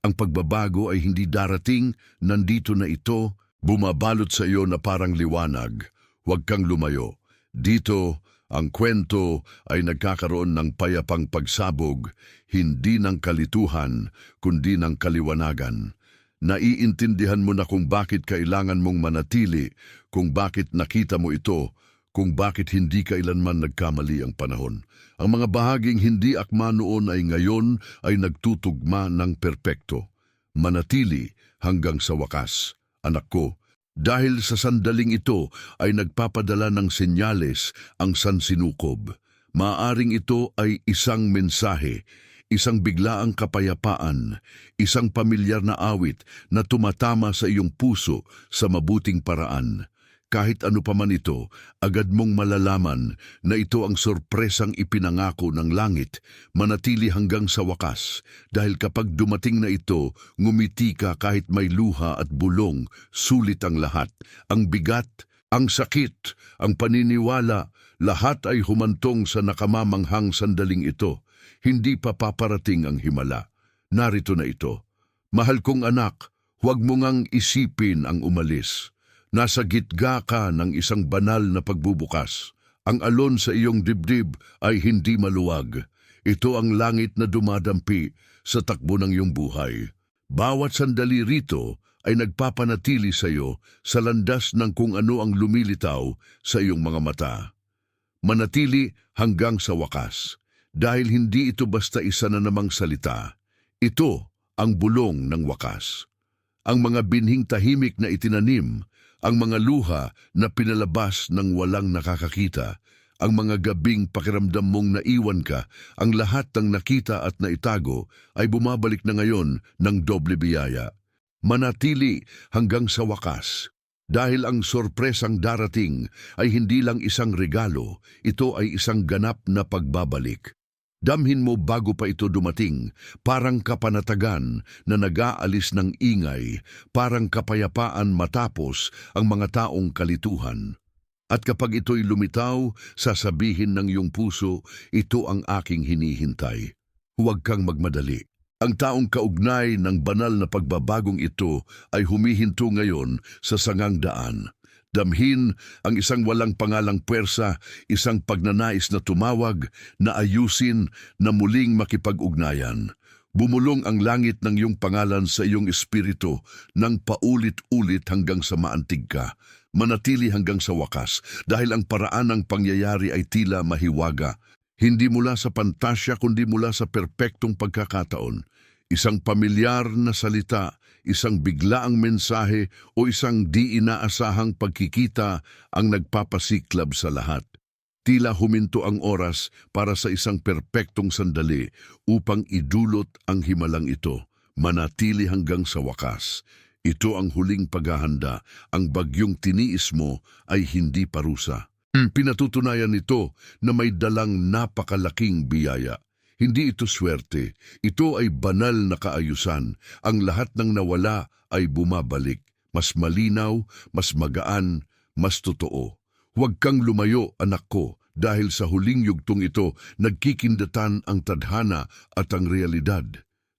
Ang pagbabago ay hindi darating, nandito na ito, bumabalot sa iyo na parang liwanag. Huwag kang lumayo. Dito, Ang kwento ay nagkakaroon ng payapang pagsabog, hindi ng kalituhan, kundi ng kaliwanagan. Naiintindihan mo na kung bakit kailangan mong manatili, kung bakit nakita mo ito, kung bakit hindi kailanman nagkamali ang panahon. Ang mga bahaging hindi akma noon ay ngayon ay nagtutugma ng perpekto. Manatili hanggang sa wakas, anak ko. Dahil sa sandaling ito ay nagpapadala ng senyales ang sansinukob. Maaring ito ay isang mensahe, isang biglaang kapayapaan, isang pamilyar na awit na tumatama sa iyong puso sa mabuting paraan. Kahit ano pa man ito, agad mong malalaman na ito ang sorpresang ipinangako ng langit, manatili hanggang sa wakas. Dahil kapag dumating na ito, ngumiti ka kahit may luha at bulong, sulit ang lahat. Ang bigat, ang sakit, ang paniniwala, lahat ay humantong sa nakamamanghang sandaling ito. Hindi pa paparating ang himala. Narito na ito. Mahal kong anak, huwag mo ngang isipin ang umalis. Nasa gitga ka ng isang banal na pagbubukas. Ang alon sa iyong dibdib ay hindi maluwag. Ito ang langit na dumadampi sa takbo ng iyong buhay. Bawat sandali rito ay nagpapanatili sa iyo sa landas ng kung ano ang lumilitaw sa iyong mga mata. Manatili hanggang sa wakas, dahil hindi ito basta isa na namang salita. Ito ang bulong ng wakas. Ang mga binhing tahimik na itinanim, ang mga luha na pinalabas ng walang nakakakita, ang mga gabing pakiramdam mong naiwan ka, ang lahat ng nakita at naitago ay bumabalik na ngayon ng doble biyaya. Manatili hanggang sa wakas. Dahil ang sorpresang darating ay hindi lang isang regalo, ito ay isang ganap na pagbabalik. Damhin mo bago pa ito dumating, parang kapanatagan na nag-aalis ng ingay, parang kapayapaan matapos ang mga taong kalituhan. At kapag ito'y lumitaw, sasabihin ng iyong puso, ito ang aking hinihintay. Huwag kang magmadali. Ang taong kaugnay ng banal na pagbabagong ito ay humihinto ngayon sa sangang daan. Damhin ang isang walang pangalang puwersa, isang pagnanais na tumawag, na ayusin, na muling makipag-ugnayan. Bumulong ang langit ng iyong pangalan sa iyong espiritu ng paulit-ulit hanggang sa maantig ka. Manatili hanggang sa wakas dahil ang paraan ng pangyayari ay tila mahiwaga. Hindi mula sa pantasya kundi mula sa perpektong pagkakataon. Isang pamilyar na salita, isang biglaang mensahe o isang di inaasahang pagkikita ang nagpapasiklab sa lahat. Tila huminto ang oras para sa isang perpektong sandali upang idulot ang himalang ito, manatili hanggang sa wakas. Ito ang huling paghahanda, ang bagyong tiniis mo ay hindi parusa. Pinatutunayan nito na may dalang napakalaking biyaya. Hindi ito swerte, ito ay banal na kaayusan. Ang lahat ng nawala ay bumabalik. Mas malinaw, mas magaan, mas totoo. Huwag kang lumayo, anak ko, dahil sa huling yugtong ito, nagkikindatan ang tadhana at ang realidad.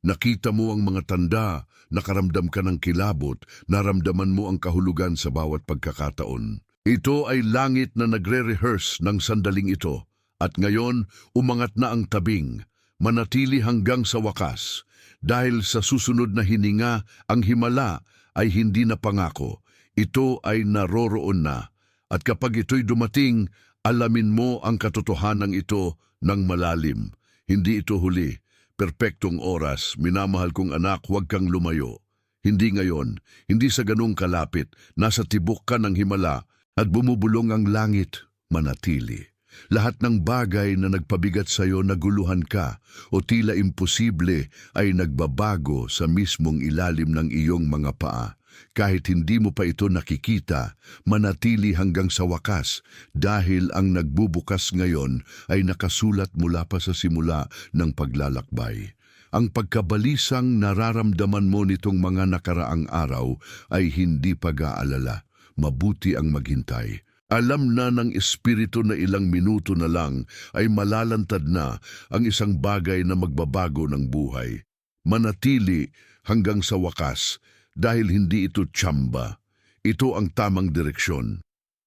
Nakita mo ang mga tanda, nakaramdam ka ng kilabot, naramdaman mo ang kahulugan sa bawat pagkakataon. Ito ay langit na nagre-rehearse ng sandaling ito. At ngayon, umangat na ang tabing, manatili hanggang sa wakas, dahil sa susunod na hininga, ang himala ay hindi na pangako, ito ay naroroon na. At kapag ito'y dumating, alamin mo ang katotohanan ito ng malalim. Hindi ito huli, perpektong oras, minamahal kong anak, huwag kang lumayo. Hindi ngayon, hindi sa ganung kalapit, nasa tibok ka ng himala at bumubulong ang langit, manatili. Lahat ng bagay na nagpabigat sa iyo naguluhan ka o tila imposible ay nagbabago sa mismong ilalim ng iyong mga paa. Kahit hindi mo pa ito nakikita, manatili hanggang sa wakas dahil ang nagbubukas ngayon ay nakasulat mula pa sa simula ng paglalakbay. Ang pagkabalisang nararamdaman mo nitong mga nakaraang araw ay hindi pag-aalala. Mabuti ang maghintay. Alam na ng espiritu na ilang minuto na lang ay malalantad na ang isang bagay na magbabago ng buhay. Manatili hanggang sa wakas dahil hindi ito tsamba. Ito ang tamang direksyon.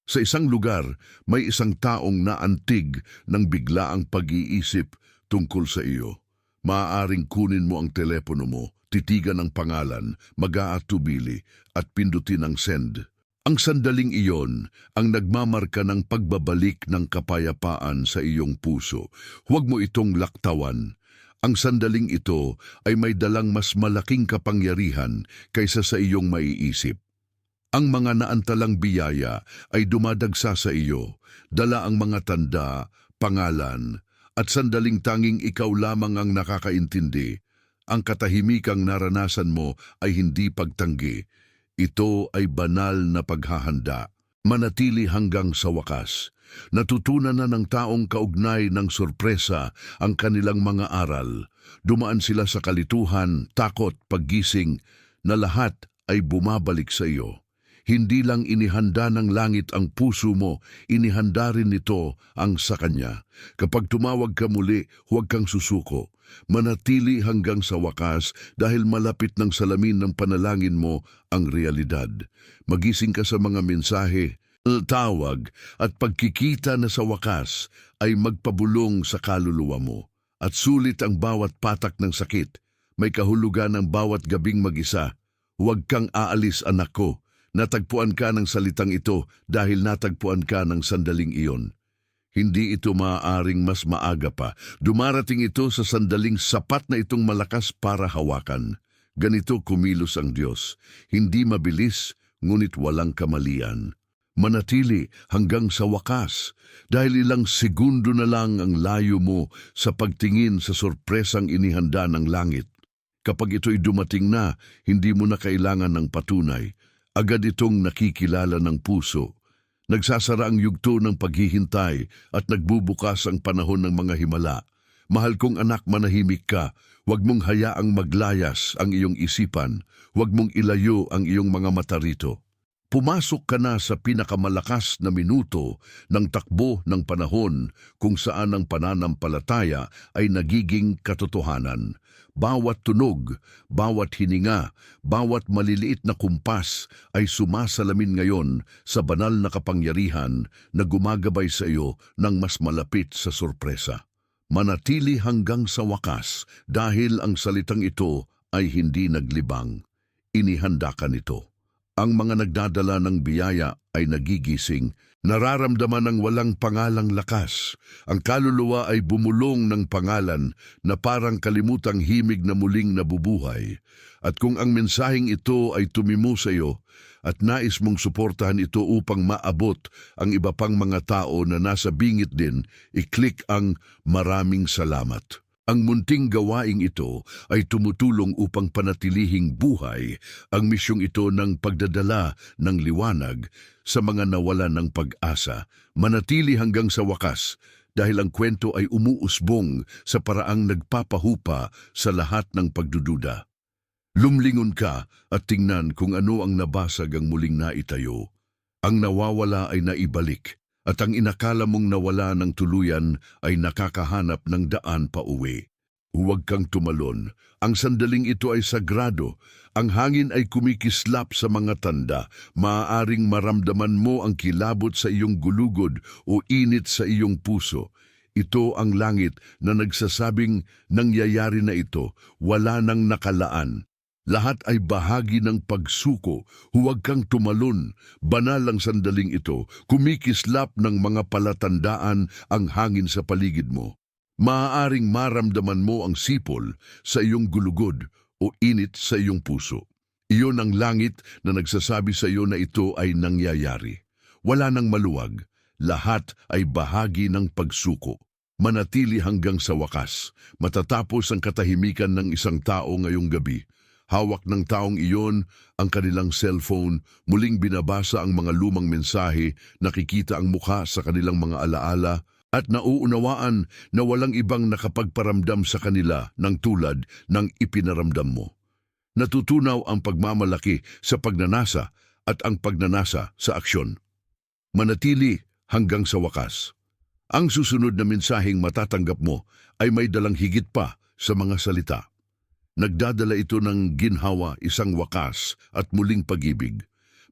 Sa isang lugar, may isang taong naantig ng biglaang pag-iisip tungkol sa iyo. Maaaring kunin mo ang telepono mo, titigan ang pangalan, mag-aatubili at pindutin ang send. Ang sandaling iyon ang nagmamarka ng pagbabalik ng kapayapaan sa iyong puso. Huwag mo itong laktawan. Ang sandaling ito ay may dalang mas malaking kapangyarihan kaysa sa iyong maiisip. Ang mga naantalang biyaya ay dumadagsa sa iyo, dala ang mga tanda, pangalan, at sandaling tanging ikaw lamang ang nakakaintindi. Ang katahimikang naranasan mo ay hindi pagtanggi. Ito ay banal na paghahanda. Manatili hanggang sa wakas. Natutunan na ng taong kaugnay ng sorpresa ang kanilang mga aral. Dumaan sila sa kalituhan, takot, paggising, na lahat ay bumabalik sa iyo. Hindi lang inihanda ng langit ang puso mo, inihanda rin nito ang sa Kanya. Kapag tumawag ka muli, huwag kang susuko. Manatili hanggang sa wakas dahil malapit ng salamin ng panalangin mo ang realidad. Magising ka sa mga mensahe, tawag at pagkikita na sa wakas ay magpabulong sa kaluluwa mo. At sulit ang bawat patak ng sakit. May kahulugan ang bawat gabing mag-isa. Huwag kang aalis, anak ko. Natagpuan ka ng salitang ito dahil natagpuan ka ng sandaling iyon. Hindi ito maaaring mas maaga pa. Dumarating ito sa sandaling sapat na itong malakas para hawakan. Ganito kumilos ang Diyos. Hindi mabilis, ngunit walang kamalian. Manatili hanggang sa wakas dahil ilang segundo na lang ang layo mo sa pagtingin sa sorpresang inihanda ng langit. Kapag ito'y dumating na, hindi mo na kailangan ng patunay. Agad itong nakikilala ng puso. Nagsasara ang yugto ng paghihintay at nagbubukas ang panahon ng mga himala. Mahal kong anak, manahimik ka. Huwag mong hayaang maglayas ang iyong isipan. Huwag mong ilayo ang iyong mga mata rito. Pumasok ka na sa pinakamalakas na minuto ng takbo ng panahon kung saan ang pananampalataya ay nagiging katotohanan. Bawat tunog, bawat hininga, bawat maliliit na kumpas ay sumasalamin ngayon sa banal na kapangyarihan na gumagabay sa iyo ng mas malapit sa sorpresa. Manatili hanggang sa wakas dahil ang salitang ito ay hindi naglibang. Inihanda ka nito. Ang mga nagdadala ng biyaya ay nagigising, nararamdaman ng walang pangalang lakas. Ang kaluluwa ay bumulong ng pangalan na parang kalimutang himig na muling nabubuhay. At kung ang mensaheng ito ay tumimo sa iyo at nais mong suportahan ito upang maabot ang iba pang mga tao na nasa bingit din, i-click ang "Maraming salamat". Ang munting gawaing ito ay tumutulong upang panatilihing buhay ang misyong ito ng pagdadala ng liwanag sa mga nawalan ng pag-asa. Manatili hanggang sa wakas dahil ang kwento ay umuusbong sa paraang nagpapahupa sa lahat ng pagdududa. Lumlingon ka at tingnan kung ano ang nabasag ang muling naitayo. Ang nawawala ay naibalik. At ang inakala mong nawala ng tuluyan ay nakakahanap ng daan pa uwi. Huwag kang tumalon. Ang sandaling ito ay sagrado. Ang hangin ay kumikislap sa mga tanda. Maaaring maramdaman mo ang kilabot sa iyong gulugod o init sa iyong puso. Ito ang langit na nagsasabing nangyayari na ito. Wala nang nakalaan. Lahat ay bahagi ng pagsuko. Huwag kang tumalon. Banal ang sandaling ito. Kumikislap ng mga palatandaan ang hangin sa paligid mo. Maaaring maramdaman mo ang sipol sa iyong gulugod o init sa iyong puso. Iyon ang langit na nagsasabi sa iyo na ito ay nangyayari. Wala nang maluwag. Lahat ay bahagi ng pagsuko. Manatili hanggang sa wakas. Matatapos ang katahimikan ng isang tao ngayong gabi. Hawak ng taong iyon ang kanilang cellphone, muling binabasa ang mga lumang mensahe, nakikita ang mukha sa kanilang mga alaala, at nauunawaan na walang ibang nakapagparamdam sa kanila ng tulad ng ipinaramdam mo. Natutunaw ang pagmamalaki sa pagnanasa at ang pagnanasa sa aksyon. Manatili hanggang sa wakas. Ang susunod na mensaheng matatanggap mo ay may dalang higit pa sa mga salita. Nagdadala ito ng ginhawa, isang wakas at muling pag-ibig.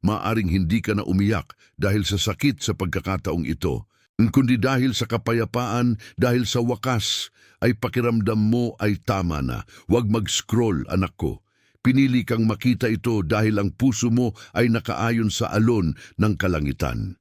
maaring hindi ka na umiyak dahil sa sakit sa pagkakataong ito, kundi dahil sa kapayapaan, dahil sa wakas ay pakiramdam mo ay tama na. Huwag mag-scroll, anak ko. Pinili kang makita ito dahil ang puso mo ay nakaayon sa alon ng kalangitan.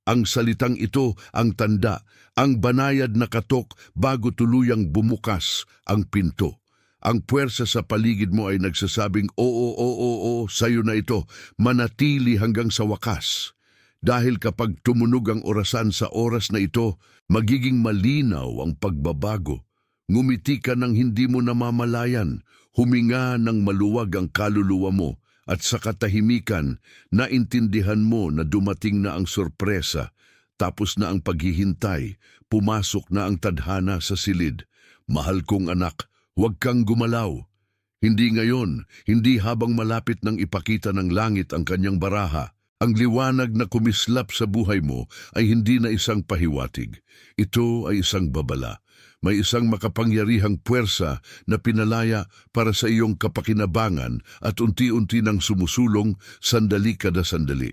Ang salitang ito ang tanda, ang banayad na katok bago tuluyang bumukas ang pinto. Ang puwersa sa paligid mo ay nagsasabing, oo, sa'yo na ito, manatili hanggang sa wakas. Dahil kapag tumunog ang orasan sa oras na ito, magiging malinaw ang pagbabago. Ngumiti ka ng hindi mo namamalayan, huminga ng maluwag ang kaluluwa mo, at sa katahimikan, naintindihan mo na dumating na ang sorpresa, tapos na ang paghihintay, pumasok na ang tadhana sa silid. Mahal kong anak, huwag kang gumalaw. Hindi ngayon, hindi habang malapit nang ipakita ng langit ang kanyang baraha. Ang liwanag na kumislap sa buhay mo ay hindi na isang pahiwatig. Ito ay isang babala. May isang makapangyarihang puwersa na pinalaya para sa iyong kapakinabangan at unti-unti nang sumusulong sandali kada sandali.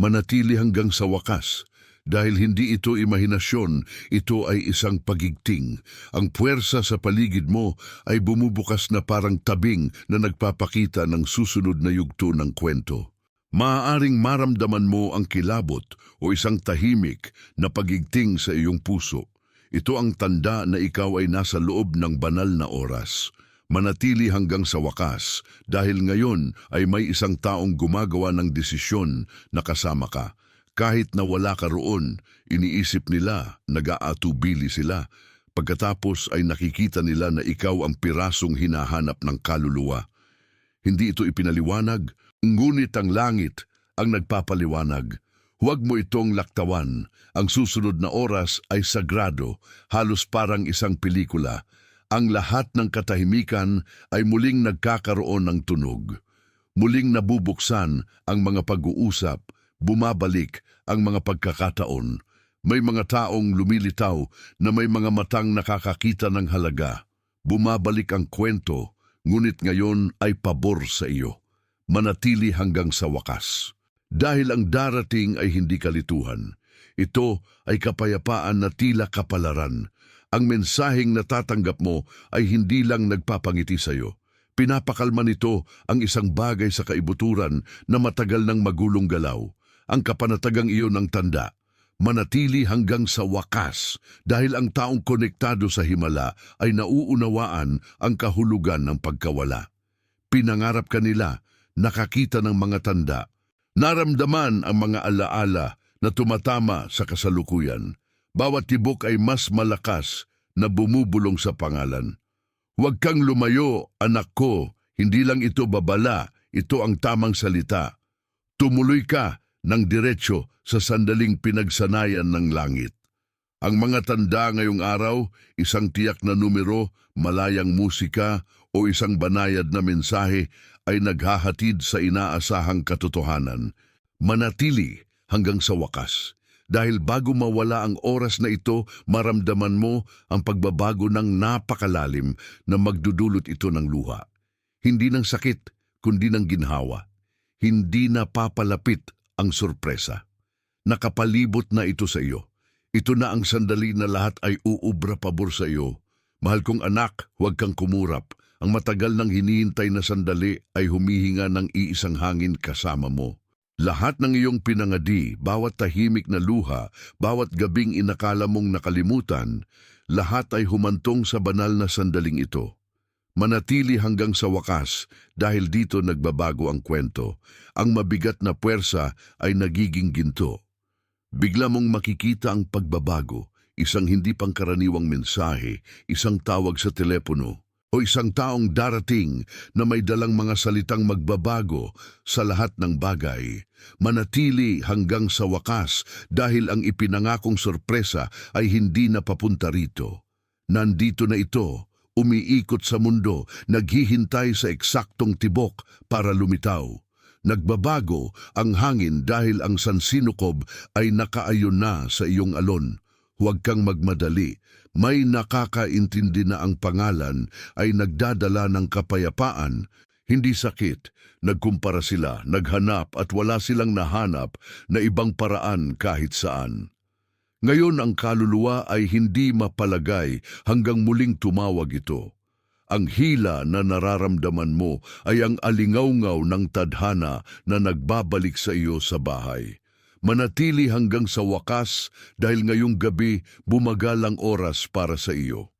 Manatili hanggang sa wakas. Dahil hindi ito imahinasyon, ito ay isang pagigting. Ang puwersa sa paligid mo ay bumubukas na parang tabing na nagpapakita ng susunod na yugto ng kwento. Maaaring maramdaman mo ang kilabot o isang tahimik na pagigting sa iyong puso. Ito ang tanda na ikaw ay nasa loob ng banal na oras. Manatili hanggang sa wakas dahil ngayon ay may isang taong gumagawa ng desisyon na kasama ka. Kahit na wala ka roon, iniisip nila, nag-aatubili sila. Pagkatapos ay nakikita nila na ikaw ang pirasong hinahanap ng kaluluwa. Hindi ito ipinaliwanag, ngunit ang langit ang nagpapaliwanag. Huwag mo itong laktawan. Ang susunod na oras ay sagrado, halos parang isang pelikula. Ang lahat ng katahimikan ay muling nagkakaroon ng tunog. Muling nabubuksan ang mga pag-uusap, bumabalik ang mga pagkakataon. May mga taong lumilitaw na may mga matang nakakakita ng halaga. Bumabalik ang kwento, ngunit ngayon ay pabor sa iyo. Manatili hanggang sa wakas. Dahil ang darating ay hindi kalituhan. Ito ay kapayapaan na tila kapalaran. Ang mensaheng natatanggap mo ay hindi lang nagpapangiti sa iyo. Pinapakalma nito ang isang bagay sa kaibuturan na matagal nang magulong galaw. Ang kapanatagang iyon ng tanda, manatili hanggang sa wakas dahil ang taong konektado sa himala ay nauunawaan ang kahulugan ng pagkawala. Pinangarap ka nila, nakakita ng mga tanda, naramdaman ang mga alaala na tumatama sa kasalukuyan. Bawat tibok ay mas malakas na bumubulong sa pangalan. Huwag kang lumayo, anak ko, hindi lang ito babala, ito ang tamang salita. Tumuloy ka ng diretsyo sa sandaling pinagsanayan ng langit. Ang mga tanda ngayong araw, isang tiyak na numero, malayang musika o isang banayad na mensahe ay naghahatid sa inaasahang katotohanan. Manatili hanggang sa wakas. Dahil bago mawala ang oras na ito, maramdaman mo ang pagbabago ng napakalalim na magdudulot ito ng luha. Hindi ng sakit, kundi ng ginhawa. Hindi na papalapit ang sorpresa. Nakapalibot na ito sa iyo. Ito na ang sandali na lahat ay uubra pabor sa iyo. Mahal kong anak, huwag kang kumurap. Ang matagal nang hinihintay na sandali ay humihinga ng iisang hangin kasama mo. Lahat ng iyong pinangadi, bawat tahimik na luha, bawat gabing inakala mong nakalimutan, lahat ay humantong sa banal na sandaling ito. Manatili hanggang sa wakas dahil dito nagbabago ang kwento. Ang mabigat na puwersa ay nagiging ginto. Bigla mong makikita ang pagbabago, isang hindi pangkaraniwang mensahe, isang tawag sa telepono, o isang taong darating na may dalang mga salitang magbabago sa lahat ng bagay. Manatili hanggang sa wakas dahil ang ipinangakong sorpresa ay hindi na papunta rito. Nandito na ito. Umiikot sa mundo, naghihintay sa eksaktong tibok para lumitaw. Nagbabago ang hangin dahil ang sansinukob ay nakaayon na sa iyong alon. Huwag kang magmadali. May nakakaintindi na ang pangalan ay nagdadala ng kapayapaan, Hindi sakit, nagkumpara sila, naghanap at wala silang nahanap na ibang paraan kahit saan. Ngayon ang kaluluwa ay hindi mapalagay hanggang muling tumawag ito. Ang hila na nararamdaman mo ay ang alingawngaw ng tadhana na nagbabalik sa iyo sa bahay. Manatili hanggang sa wakas dahil ngayong gabi bumagal ang oras para sa iyo.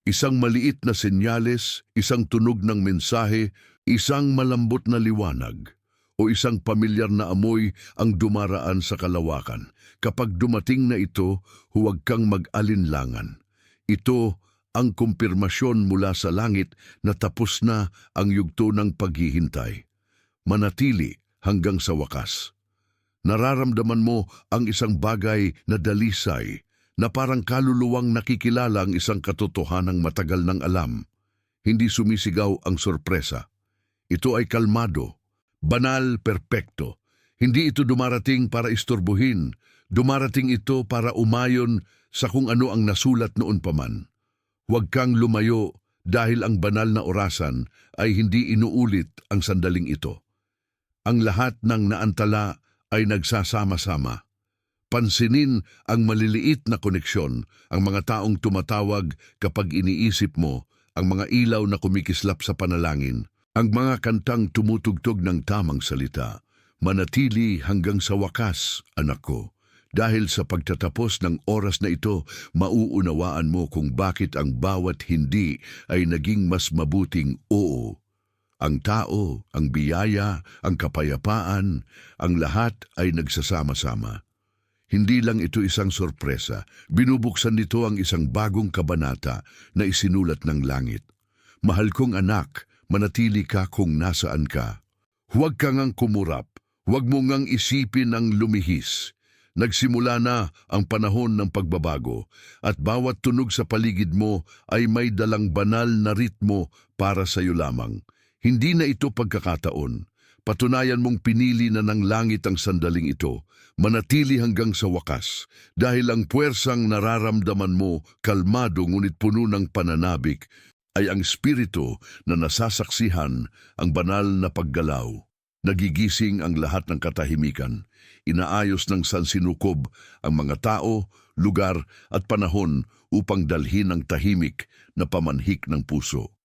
Isang maliit na senyales, isang tunog ng mensahe, isang malambot na liwanag, o isang pamilyar na amoy ang dumaraan sa kalawakan. Kapag dumating na ito, huwag kang mag-alinlangan. Ito ang kumpirmasyon mula sa langit na tapos na ang yugto ng paghihintay. Manatili hanggang sa wakas. Nararamdaman mo ang isang bagay na dalisay, na parang kaluluwang nakikilala ang isang katotohanang matagal nang alam. Hindi sumisigaw ang sorpresa. Ito ay kalmado, banal, perpekto. Hindi ito dumarating para istorbohin. Dumarating ito para umayon sa kung ano ang nasulat noon pa man. Huwag kang lumayo dahil ang banal na orasan ay hindi inuulit ang sandaling ito. Ang lahat ng naantala ay nagsasama-sama. Pansinin ang maliliit na koneksyon, ang mga taong tumatawag kapag iniisip mo, ang mga ilaw na kumikislap sa panalangin, ang mga kantang tumutugtog ng tamang salita. Manatili hanggang sa wakas, anak ko. Dahil sa pagtatapos ng oras na ito, mauunawaan mo kung bakit ang bawat hindi ay naging mas mabuting oo. Ang tao, ang biyaya, ang kapayapaan, ang lahat ay nagsasama-sama. Hindi lang ito isang sorpresa, binubuksan nito ang isang bagong kabanata na isinulat ng langit. Mahal kong anak, manatili ka kung nasaan ka. Huwag ka ngang kumurap, huwag mo ngang isipin ang lumihis. Nagsimula na ang panahon ng pagbabago at bawat tunog sa paligid mo ay may dalang banal na ritmo para sa iyo lamang. Hindi na ito pagkakataon. Patunayan mong pinili na ng langit ang sandaling ito. Manatili hanggang sa wakas dahil ang puwersang nararamdaman mo, kalmado ngunit puno ng pananabik, ay ang espiritu na nasasaksihan ang banal na paggalaw. Nagigising ang lahat ng katahimikan. Inaayos ng sansinukob ang mga tao, lugar at panahon upang dalhin ang tahimik na pamanhik ng puso.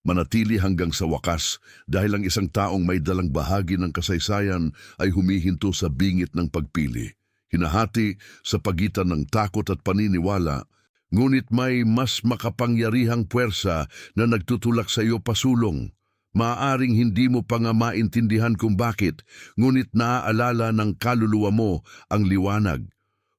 Manatili hanggang sa wakas dahil ang isang taong may dalang bahagi ng kasaysayan ay humihinto sa bingit ng pagpili. Hinahati sa pagitan ng takot at paniniwala, ngunit may mas makapangyarihang puwersa na nagtutulak sa iyo pasulong. Maaaring hindi mo pa nga maintindihan kung bakit, ngunit naaalala ng kaluluwa mo ang liwanag.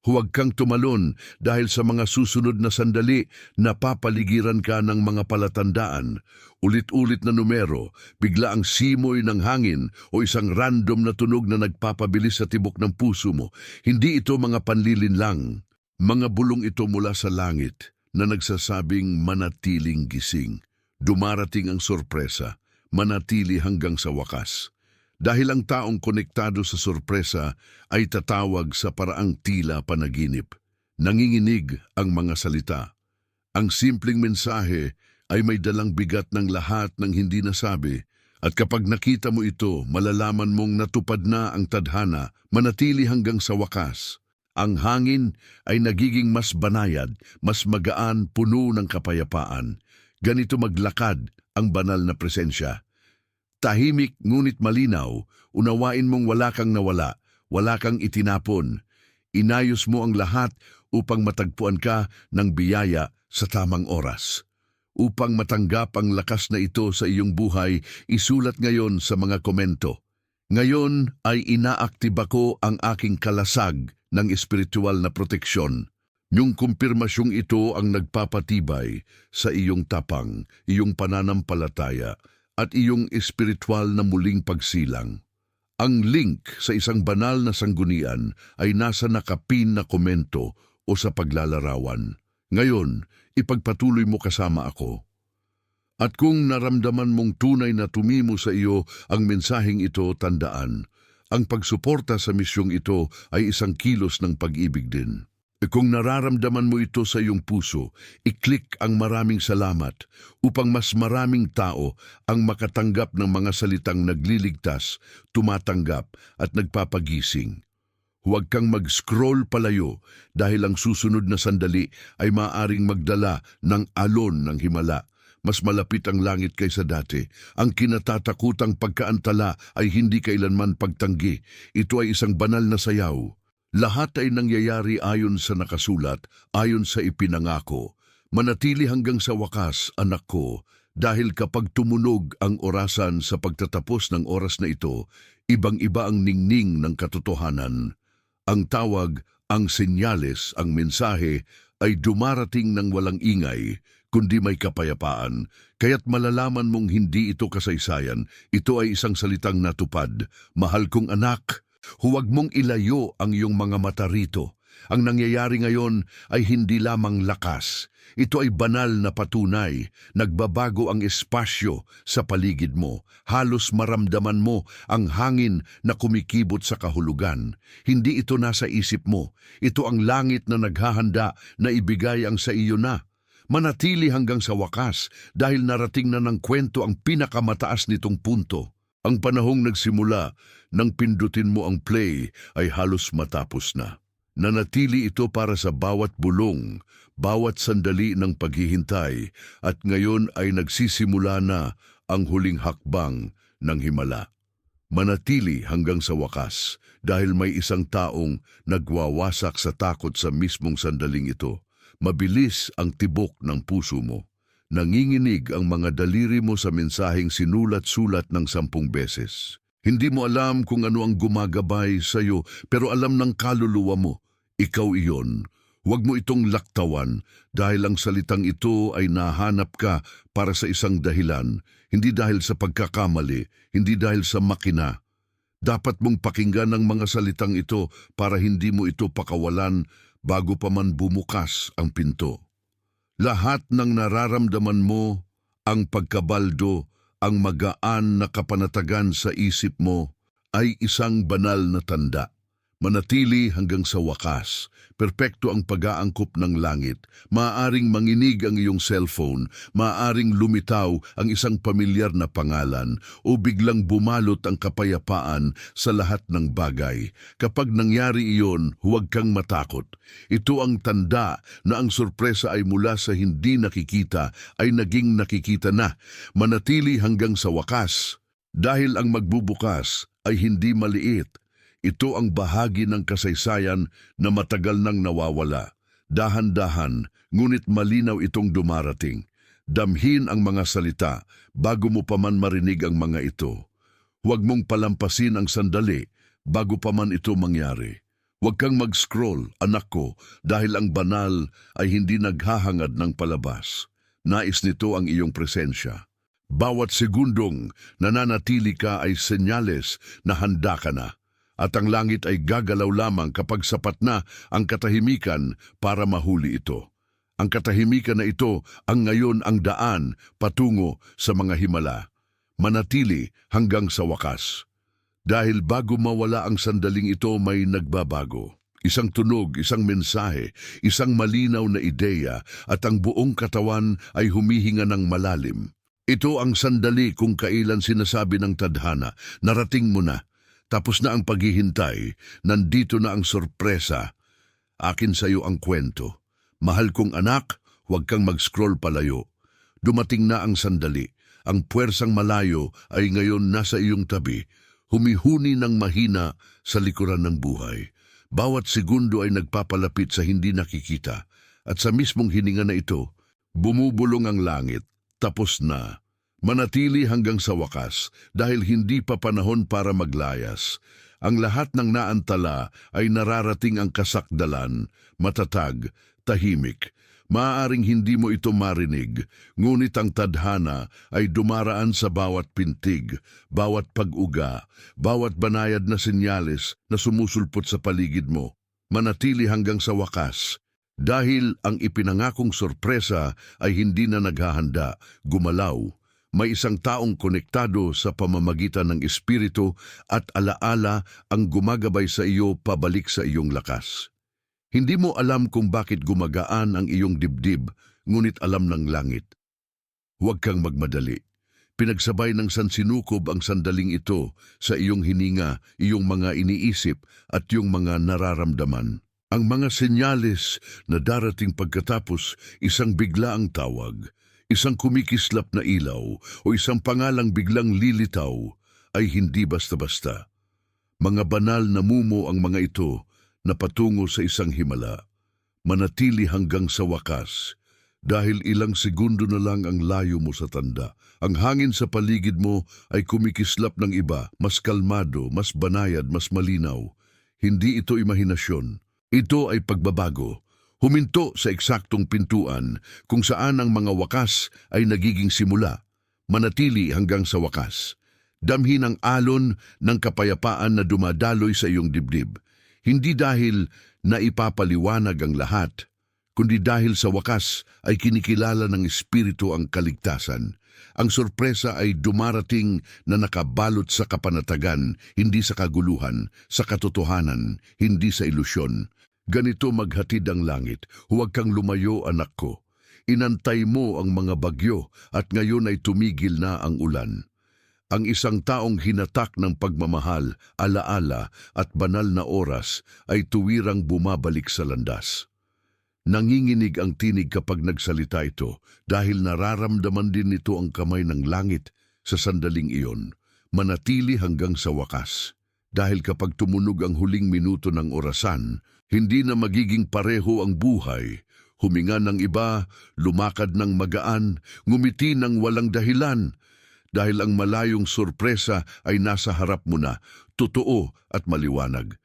Huwag kang tumalon dahil sa mga susunod na sandali napapaligiran ka ng mga palatandaan. Ulit-ulit na numero, bigla ang simoy ng hangin o isang random na tunog na nagpapabilis sa tibok ng puso mo. Hindi ito mga panlilin lang. Mga bulong ito mula sa langit na nagsasabing manatiling gising. Dumarating ang sorpresa, manatili hanggang sa wakas. Dahil ang taong konektado sa sorpresa ay tatawag sa paraang tila panaginip. Nanginginig ang mga salita. Ang simpleng mensahe ay may dalang bigat ng lahat ng hindi nasabi. At kapag nakita mo ito, malalaman mong natupad na ang tadhana, manatili hanggang sa wakas. Ang hangin ay nagiging mas banayad, mas magaan, puno ng kapayapaan. Ganito maglakad ang banal na presensya. Tahimik ngunit malinaw, unawain mong wala kang nawala, wala kang itinapon. Inayos mo ang lahat upang matagpuan ka ng biyaya sa tamang oras. Upang matanggap ang lakas na ito sa iyong buhay, isulat ngayon sa mga komento. Ngayon ay inaaktiba ko ang aking kalasag ng espiritual na proteksyon. Yung kumpirmasyong ito ang nagpapatibay sa iyong tapang, iyong pananampalataya, at iyong espiritual na muling pagsilang. Ang link sa isang banal na sanggunian ay nasa nakapin na komento o sa paglalarawan. Ngayon, ipagpatuloy mo kasama ako. At kung naramdaman mong tunay na tumimo sa iyo ang mensaheng ito, tandaan, ang pagsuporta sa misyong ito ay isang kilos ng pag-ibig din. Kung nararamdaman mo ito sa iyong puso, i-click ang maraming salamat upang mas maraming tao ang makatanggap ng mga salitang nagliligtas, tumatanggap at nagpapagising. Huwag kang mag-scroll palayo dahil ang susunod na sandali ay maaring magdala ng alon ng himala. Mas malapit ang langit kaysa dati. Ang kinatatakutang pagkaantala ay hindi kailanman pagtanggi. Ito ay isang banal na sayaw. Lahat ay nangyayari ayon sa nakasulat, ayon sa ipinangako. Manatili hanggang sa wakas, anak ko, dahil kapag tumunog ang orasan sa pagtatapos ng oras na ito, ibang-iba ang ningning ng katotohanan. Ang tawag, ang senyales, ang mensahe ay dumarating ng walang ingay, kundi may kapayapaan. Kaya't malalaman mong hindi ito kasaysayan, ito ay isang salitang natupad. Mahal kong anak, huwag mong ilayo ang iyong mga mata rito. Ang nangyayari ngayon ay hindi lamang lakas. Ito ay banal na patunay. Nagbabago ang espasyo sa paligid mo. Halos maramdaman mo ang hangin na kumikibot sa kahulugan. Hindi ito nasa isip mo. Ito ang langit na naghahanda na ibigay ang sa iyo na. Manatili hanggang sa wakas dahil narating na ng kwento ang pinakamataas nitong punto. Ang panahong nagsimula nang pindutin mo ang play ay halos matapos na. Nanatili ito para sa bawat bulong, bawat sandali ng paghihintay at ngayon ay nagsisimula na ang huling hakbang ng himala. Manatili hanggang sa wakas dahil may isang taong nagwawasak sa takot sa mismong sandaling ito. Mabilis ang tibok ng puso mo. Nanginginig ang mga daliri mo sa mensaheng sinulat-sulat ng 10 beses. Hindi mo alam kung ano ang gumagabay sa iyo, pero alam ng kaluluwa mo, ikaw iyon. Huwag mo itong laktawan dahil ang salitang ito ay nahanap ka para sa isang dahilan, hindi dahil sa pagkakamali, hindi dahil sa makina. Dapat mong pakinggan ang mga salitang ito para hindi mo ito pakawalan bago pa man bumukas ang pinto. Lahat ng nararamdaman mo, ang pagkabaldo, ang magaan na kapanatagan sa isip mo, ay isang banal na tanda. Manatili hanggang sa wakas. Perpekto ang pag-aangkop ng langit. Maaaring manginig ang iyong cellphone, maaaring lumitaw ang isang pamilyar na pangalan, o biglang bumalot ang kapayapaan sa lahat ng bagay. Kapag nangyari iyon, huwag kang matakot. Ito ang tanda na ang sorpresa ay mula sa hindi nakikita ay naging nakikita na. Manatili hanggang sa wakas. Dahil ang magbubukas ay hindi maliit. Ito ang bahagi ng kasaysayan na matagal nang nawawala. Dahan-dahan, ngunit malinaw itong dumarating. Damhin ang mga salita bago mo pa man marinig ang mga ito. Huwag mong palampasin ang sandali bago pa man ito mangyari. Huwag kang mag-scroll, anak ko, dahil ang banal ay hindi naghahangad ng palabas. Nais nito ang iyong presensya. Bawat segundong nananatili ka ay senyales na handa ka na. At ang langit ay gagalaw lamang kapag sapat na ang katahimikan para mahuli ito. Ang katahimikan na ito ang ngayon ang daan patungo sa mga himala. Manatili hanggang sa wakas. Dahil bago mawala ang sandaling ito may nagbabago. Isang tunog, isang mensahe, isang malinaw na ideya at ang buong katawan ay humihinga ng malalim. Ito ang sandali kung kailan sinasabi ng tadhana, narating mo na. Tapos na ang paghihintay, nandito na ang sorpresa. Akin sa iyo ang kwento. Mahal kong anak, huwag kang mag-scroll palayo. Dumating na ang sandali. Ang puwersang malayo ay ngayon nasa iyong tabi. Humihuni ng mahina sa likuran ng buhay. Bawat segundo ay nagpapalapit sa hindi nakikita. At sa mismong hininga na ito, bumubulong ang langit. Tapos na. Manatili hanggang sa wakas dahil hindi pa panahon para maglayas. Ang lahat ng naantala ay nararating ang kasakdalan, matatag, tahimik. Maaaring hindi mo ito marinig, ngunit ang tadhana ay dumaraan sa bawat pintig, bawat pag-uga, bawat banayad na senyales na sumusulpot sa paligid mo. Manatili hanggang sa wakas. Dahil ang ipinangakong sorpresa ay hindi na naghahanda, gumalaw. May isang taong konektado sa pamamagitan ng espiritu at alaala ang gumagabay sa iyo pabalik sa iyong lakas. Hindi mo alam kung bakit gumagaan ang iyong dibdib, ngunit alam ng langit. Huwag kang magmadali. Pinagsabay ng sansinukob ang sandaling ito sa iyong hininga, iyong mga iniisip at iyong mga nararamdaman. Ang mga senyales na darating pagkatapos isang biglaang tawag, isang kumikislap na ilaw o isang pangalang biglang lilitaw ay hindi basta-basta. Mga banal na mumo ang mga ito na patungo sa isang himala. Manatili hanggang sa wakas dahil ilang segundo na lang ang layo mo sa tanda. Ang hangin sa paligid mo ay kumikislap ng iba, mas kalmado, mas banayad, mas malinaw. Hindi ito imahinasyon. Ito ay pagbabago. Huminto sa eksaktong pintuan kung saan ang mga wakas ay nagiging simula. Manatili hanggang sa wakas. Damhin ang alon ng kapayapaan na dumadaloy sa iyong dibdib. Hindi dahil na ipapaliwanag ang lahat, kundi dahil sa wakas ay kinikilala ng Espiritu ang kaligtasan. Ang sorpresa ay dumarating na nakabalot sa kapanatagan, hindi sa kaguluhan, sa katotohanan, hindi sa ilusyon. Ganito maghatid ang langit, huwag kang lumayo anak ko. Inantay mo ang mga bagyo at ngayon ay tumigil na ang ulan. Ang isang taong hinatak ng pagmamahal, alaala at banal na oras ay tuwirang bumabalik sa landas. Nanginginig ang tinig kapag nagsalita ito dahil nararamdaman din nito ang kamay ng langit sa sandaling iyon. Manatili hanggang sa wakas. Dahil kapag tumunog ang huling minuto ng orasan, hindi na magiging pareho ang buhay. Huminga ng iba, lumakad ng magaan, ngumiti ng walang dahilan. Dahil ang malayong sorpresa ay nasa harap mo na, totoo at maliwanag.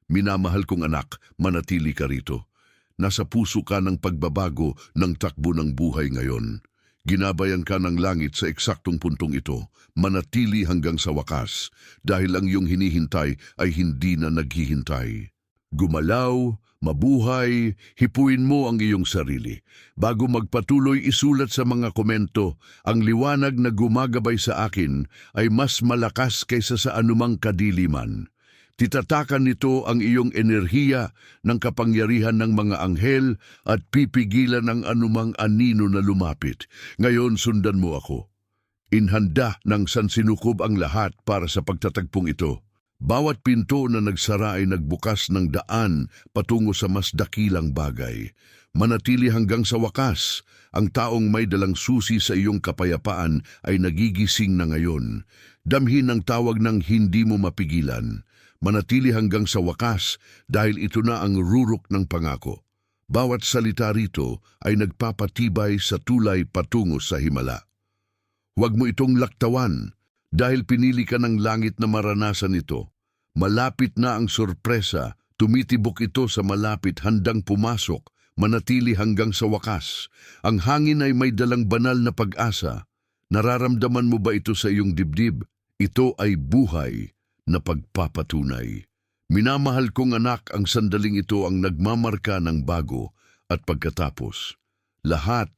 Minamahal kong anak, manatili ka rito. Nasa puso ka ng pagbabago ng takbo ng buhay ngayon. Ginabayan ka ng langit sa eksaktong puntong ito. Manatili hanggang sa wakas dahil ang iyong hinihintay ay hindi na naghihintay. Gumalaw, mabuhay, hipuin mo ang iyong sarili. Bago magpatuloy isulat sa mga komento, ang liwanag na gumagabay sa akin ay mas malakas kaysa sa anumang kadiliman. Titatakan nito ang iyong enerhiya ng kapangyarihan ng mga anghel at pipigilan ang anumang anino na lumapit. Ngayon sundan mo ako. Inhanda ng sansinukob ang lahat para sa pagtatagpong ito. Bawat pinto na nagsara ay nagbukas ng daan patungo sa mas dakilang bagay. Manatili hanggang sa wakas. Ang taong may dalang susi sa iyong kapayapaan ay nagigising na ngayon. Damhin ang tawag ng hindi mo mapigilan. Manatili hanggang sa wakas dahil ito na ang rurok ng pangako. Bawat salita rito ay nagpapatibay sa tulay patungo sa himala. Huwag mo itong laktawan dahil pinili ka ng langit na maranasan ito. Malapit na ang sorpresa, tumitibok ito sa malapit handang pumasok, manatili hanggang sa wakas. Ang hangin ay may dalang banal na pag-asa. Nararamdaman mo ba ito sa iyong dibdib? Ito ay buhay na pagpapatunay. Minamahal kong anak, ang sandaling ito ang nagmamarka ng bago at pagkatapos. Lahat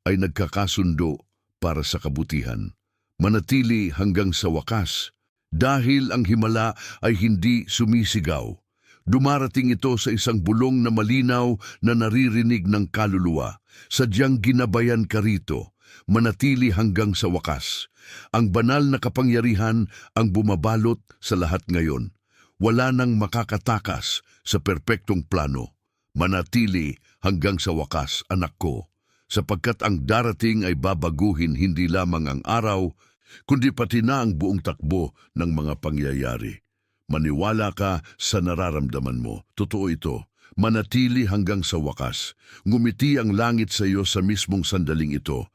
ay nagkakasundo para sa kabutihan. Manatili hanggang sa wakas dahil ang himala ay hindi sumisigaw. Dumarating ito sa isang bulong na malinaw na naririnig ng kaluluwa. Sadyang ginabayan ka rito. Manatili hanggang sa wakas. Ang banal na kapangyarihan ang bumabalot sa lahat ngayon. Wala nang makakatakas sa perpektong plano. Manatili hanggang sa wakas, anak ko, sapagkat ang darating ay babaguhin hindi lamang ang araw, kundi pati na ang buong takbo ng mga pangyayari. Maniwala ka sa nararamdaman mo. Totoo ito. Manatili hanggang sa wakas. Ngumiti ang langit sa iyo sa mismong sandaling ito.